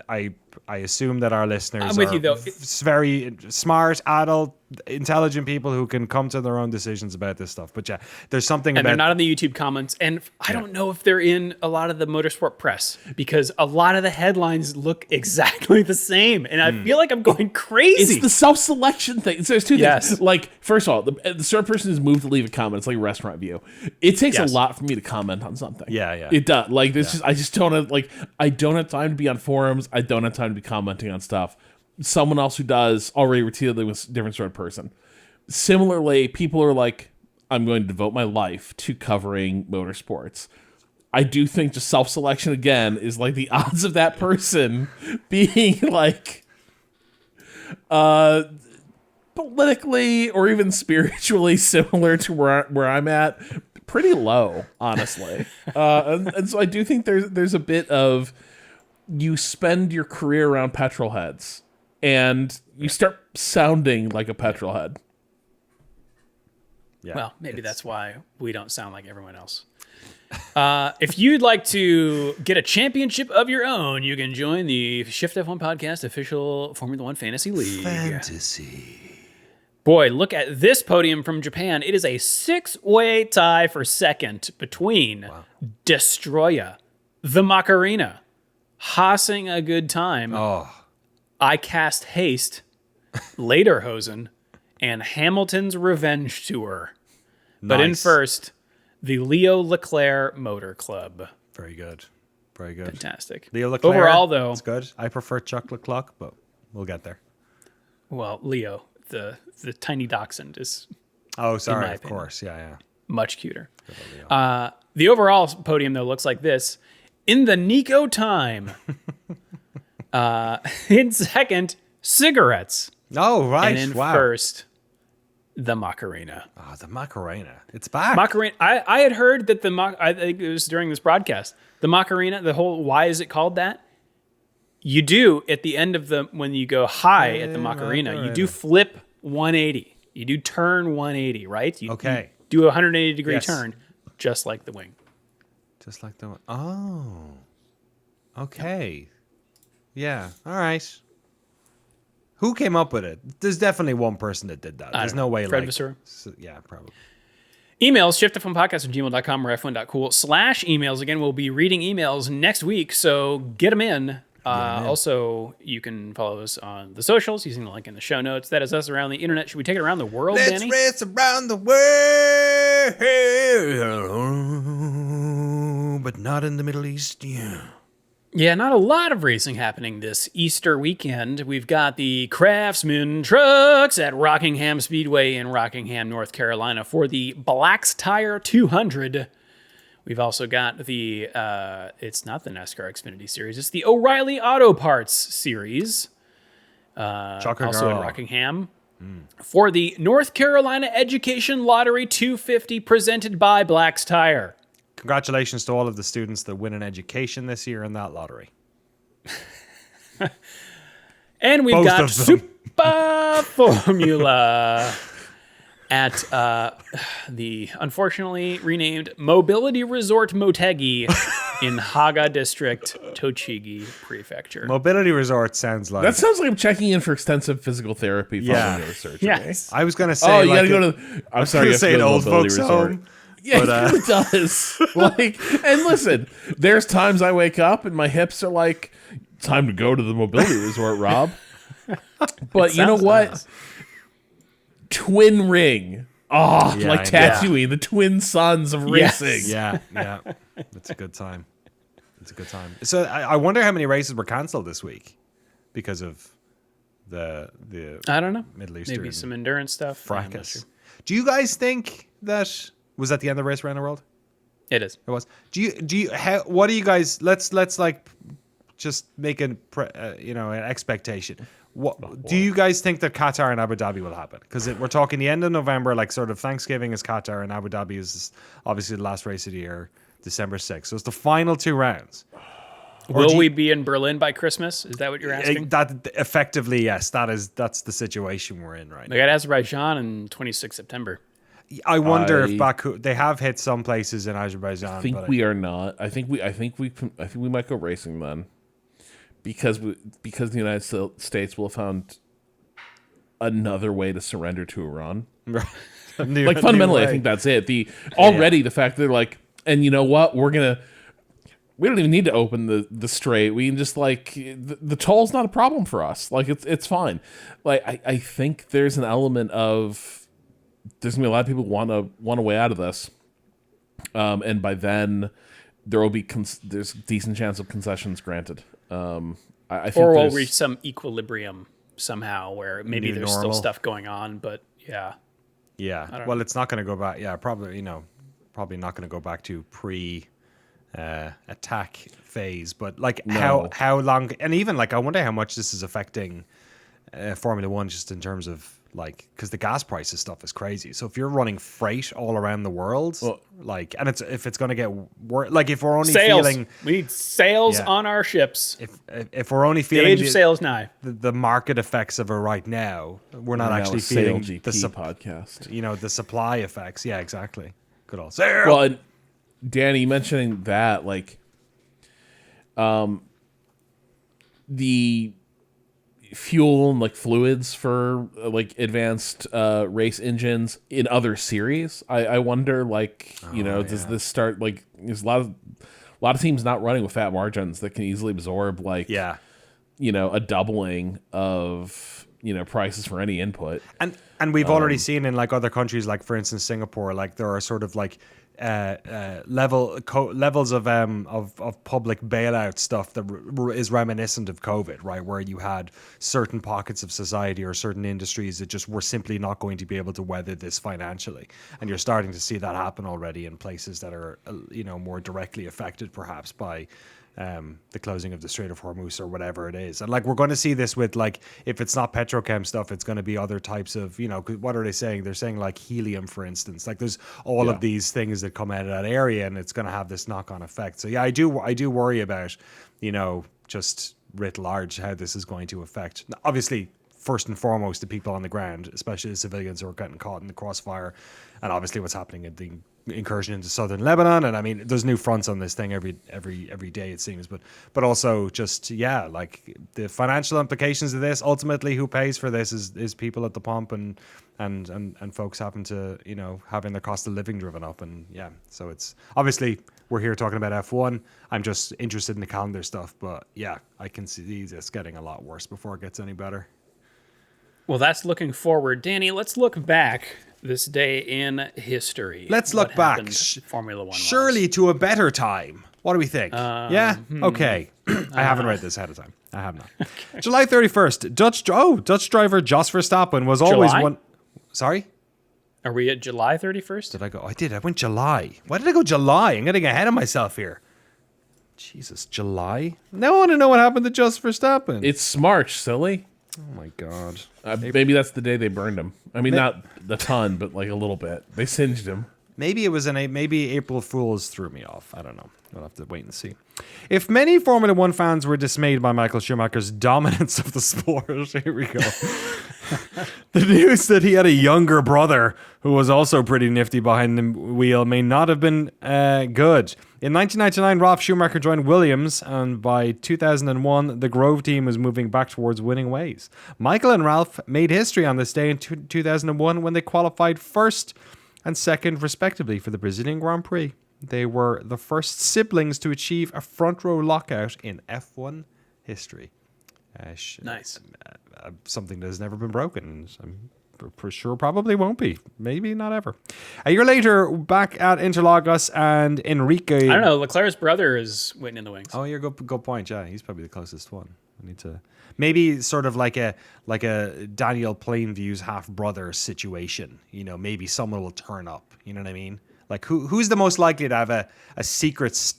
I assume that our listeners I'm with are you, though. Very smart, adult, intelligent people who can come to their own decisions about this stuff. But yeah, there's something And about they're not in the YouTube comments. And I don't know if they're in a lot of the motorsport press, because a lot of the headlines look exactly the same. And I feel like I'm going crazy. It's the self-selection thing. So there's two Yes. things. Like, first of all, the sort of person who's moved to leave a comment. It's like a restaurant review. It takes Yes. a lot for me to comment on something. Yeah. It does. Like, I just don't have, like, I don't have time to be on forums. I don't have time to be commenting on stuff. Someone else who does already routinely was a different sort of person. Similarly, people are like, I'm going to devote my life to covering motorsports. I do think just self-selection, again, is like the odds of that person being like politically or even spiritually similar to where I'm at, pretty low, honestly. And so I do think there's a bit of, you spend your career around petrol heads and you start sounding like a petrol head. Yeah. Well, maybe that's why we don't sound like everyone else. If you'd like to get a championship of your own, you can join the Shift+F1 podcast official Formula One Fantasy League. Fantasy. Boy, look at this podium from Japan. It is a 6-way tie for second between Destroya, the Macarena, Haasing a Good Time, I Cast Haste, Lederhosen, and Hamilton's Revenge Tour. But in Nice. first, the Leo Leclerc Motor Club. Very good. Very good. Fantastic. Leo Leclerc. Overall, though, it's good. I prefer Chocolate Clock, but we'll get there. well, Leo, the tiny dachshund is Oh, sorry. my Of opinion. course. Yeah. much cuter. Good old Leo. The overall podium, though, looks like this. In the Nico time. In second, cigarettes. Oh, right. And in wow. first, the Macarena. Oh, the Macarena. It's back. Macarena. I had heard that I think it was during this broadcast. The Macarena, the whole, why is it called that? You do at the end of when you go high at the Macarena, you do flip 180. You do turn 180, right? You do a 180 degree turn, just like the wing. Just like the one. Oh. Okay. Yeah. All right. Who came up with it? There's definitely one person that did that. There's no way. Fred Vasseur? Yeah, probably. Emails, shift.podcast@gmail.com or f1.cool/emails. Again, we'll be reading emails next week, so get them in. Also, you can follow us on the socials using the link in the show notes. That is us around the internet. Should we take it around the world, Danny? Let's race around the world, but not in the Middle East. Yeah, not a lot of racing happening this Easter weekend. We've got the Craftsman trucks at Rockingham Speedway in Rockingham, North Carolina for the Black's Tire 200. We've also got the, it's not the NASCAR Xfinity Series, it's the O'Reilly Auto Parts Series. Also in Rockingham. For the North Carolina Education Lottery 250 presented by Black's Tire. Congratulations to all of the students that win an education this year in that lottery. And we've Both got of them. Super Formula at the unfortunately renamed Mobility Resort Motegi in Haga District, Tochigi Prefecture. Mobility Resort sounds like... That sounds like I'm checking in for extensive physical therapy following your surgery. Yes. I was going to say... Oh, you gotta go to... I'm sorry, you have to say go an to old Mobility folks Resort. home. Yeah, But, it does. And listen, there's times I wake up and my hips are like, time to go to the Mobility Resort, Rob. But you know what? Nice. Twin ring. Oh, Yeah, like yeah. Tatooine, the twin sons of Yes. racing. Yeah. It's a good time. So I wonder how many races were cancelled this week because of the I don't know. Middle Eastern Maybe some endurance stuff. I'm not fracas. sure. Do you guys think that was at the end of the race around the world? It is. It was. Do you what do you guys? Let's like just make an expectation. What do you guys think that Qatar and Abu Dhabi will happen? Because we're talking the end of November, like sort of Thanksgiving is Qatar and Abu Dhabi is obviously the last race of the year, December 6th. So it's the final two rounds. Will we be in Berlin by Christmas? Is that what you're asking? That effectively, yes. That's the situation we're in right now. They got Azerbaijan in 26 September. I wonder if Baku. They have hit some places in Azerbaijan. I think we are not. I think we might go racing then, because the United States will have found another way to surrender to Iran. Like fundamentally, I think that's it. The fact that they're like, and you know what, we don't even need to open the strait. We can just like the toll's not a problem for us. Like it's fine. Like I think there's an element of there's gonna be a lot of people want a way out of this, and by then there will be there's a decent chance of concessions granted. I think Or we'll reach some equilibrium somehow where maybe New there's normal. still stuff going on, but yeah. Yeah. Well, it's not going to go back. Yeah, probably not going to go back to pre attack phase. But like how long? And even like I wonder how much this is affecting Formula One just in terms of like because the gas prices stuff is crazy. So if you're running freight all around the world, and if it's going to get worse, like if we're only feeling we need sails on our ships. If we're only The feeling age of sails nigh. the market effects of it right now, we're not actually Sail feeling GP podcast. The supply effects. Yeah, exactly. Good old sail. Well, and Danny mentioning that, like, the fuel and like fluids for like advanced race engines in other series. I wonder, like, does this start like there's a lot of teams not running with fat margins that can easily absorb like a doubling of prices for any input. And we've already seen in like other countries, like for instance Singapore, like there are sort of like levels of public bailout stuff that is reminiscent of COVID, right? Where you had certain pockets of society or certain industries that just were simply not going to be able to weather this financially, and you're starting to see that happen already in places that are more directly affected perhaps by the closing of the Strait of Hormuz or whatever it is. And like, we're going to see this with, like, if it's not petrochem stuff, it's going to be other types of, what are they saying? They're saying like helium, for instance. Like, there's all of these things that come out of that area, and it's going to have this knock-on effect. So yeah, I do worry about, just writ large how this is going to affect, obviously, first and foremost, the people on the ground, especially the civilians who are getting caught in the crossfire, and obviously what's happening at the incursion into southern Lebanon. And I mean, there's new fronts on this thing every day, it seems, but also just like the financial implications of this. Ultimately, who pays for this is people at the pump and folks having to having their cost of living driven up. And so it's obviously, we're here talking about F1. I'm just interested in the calendar stuff, but I can see this getting a lot worse before it gets any better. Well, that's looking forward. Danny, let's look back this day in history. Let's look back. Formula One. Surely to a better time. What do we think? Okay. I haven't read this ahead of time. I have not. Okay. July 31st. Dutch driver Jos Verstappen was always one. Sorry? Are we at July 31st? Did I go? I did. I went July. Why did I go July? I'm getting ahead of myself here. Jesus, July? Now I want to know what happened to Jos Verstappen. It's March, silly. Oh my God. Maybe that's the day they burned him. I mean, not the ton, but like a little bit. They singed him. Maybe it was maybe April Fools threw me off. I don't know. We'll have to wait and see. If many Formula One fans were dismayed by Michael Schumacher's dominance of the sport, here we go. The news that he had a younger brother who was also pretty nifty behind the wheel may not have been good. In 1999, Ralf Schumacher joined Williams, and by 2001, the Grove team was moving back towards winning ways. Michael and Ralf made history on this day in 2001 when they qualified first and second, respectively, for the Brazilian Grand Prix. They were the first siblings to achieve a front-row lockout in F1 history. Nice. Something that has never been broken. I'm for sure probably won't be. Maybe not ever. A year later, back at Interlagos, and Enrique... I don't know. Leclerc's brother is waiting in the wings. Oh, you're good point. Yeah, he's probably the closest one. I need to... Maybe sort of like a Daniel Plainview's half-brother situation. Maybe someone will turn up. You know what I mean? Like, who's the most likely to have a secret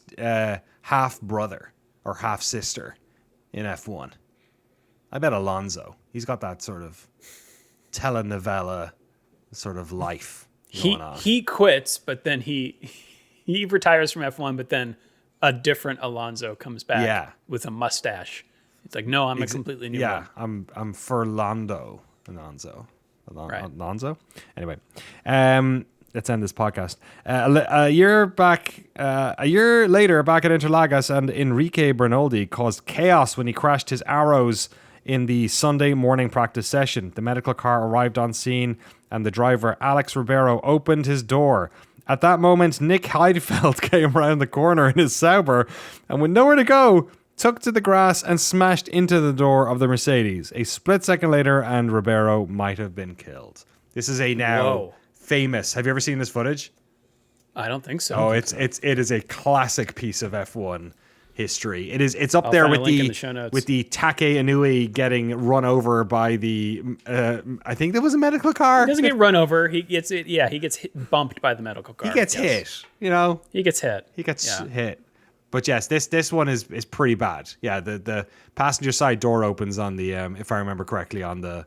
half-brother or half-sister in F1? I bet Alonso. He's got that sort of telenovela sort of life going on. He quits, but then he retires from F1, but then a different Alonso comes back with a mustache. It's like, no, I'm a completely new one. I'm Fernando Alonso. Right. Alonso? Anyway, let's end this podcast. A year later, back at Interlagos, and Enrique Bernoldi caused chaos when he crashed his Arrows in the Sunday morning practice session. The medical car arrived on scene, and the driver, Alex Ribeiro, opened his door. At that moment, Nick Heidfeld came around the corner in his Sauber, and with nowhere to go, took to the grass and smashed into the door of the Mercedes. A split second later, and Ribeiro might have been killed. This is a now famous... Have you ever seen this footage? I don't think so. Oh, it is a classic piece of F1 history. It's up there with the Take Inui getting run over by the I think that was a medical car. He doesn't get run over. He gets it. Yeah, he gets bumped by the medical car. He gets hit. He gets hit. He gets hit. But yes, this one is pretty bad. Yeah, the passenger side door opens on the if I remember correctly on the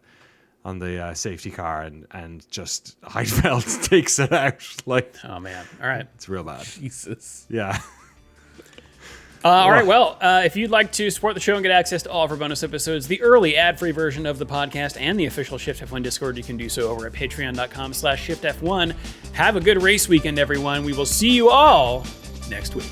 safety car, and just Heidfeld takes it out. Like, oh man, all right, it's real bad. Jesus. Yeah. All right, well, if you'd like to support the show and get access to all of our bonus episodes, the early ad-free version of the podcast, and the official Shift F1 Discord, you can do so over at patreon.com/ShiftF1. Have a good race weekend, everyone. We will see you all next week.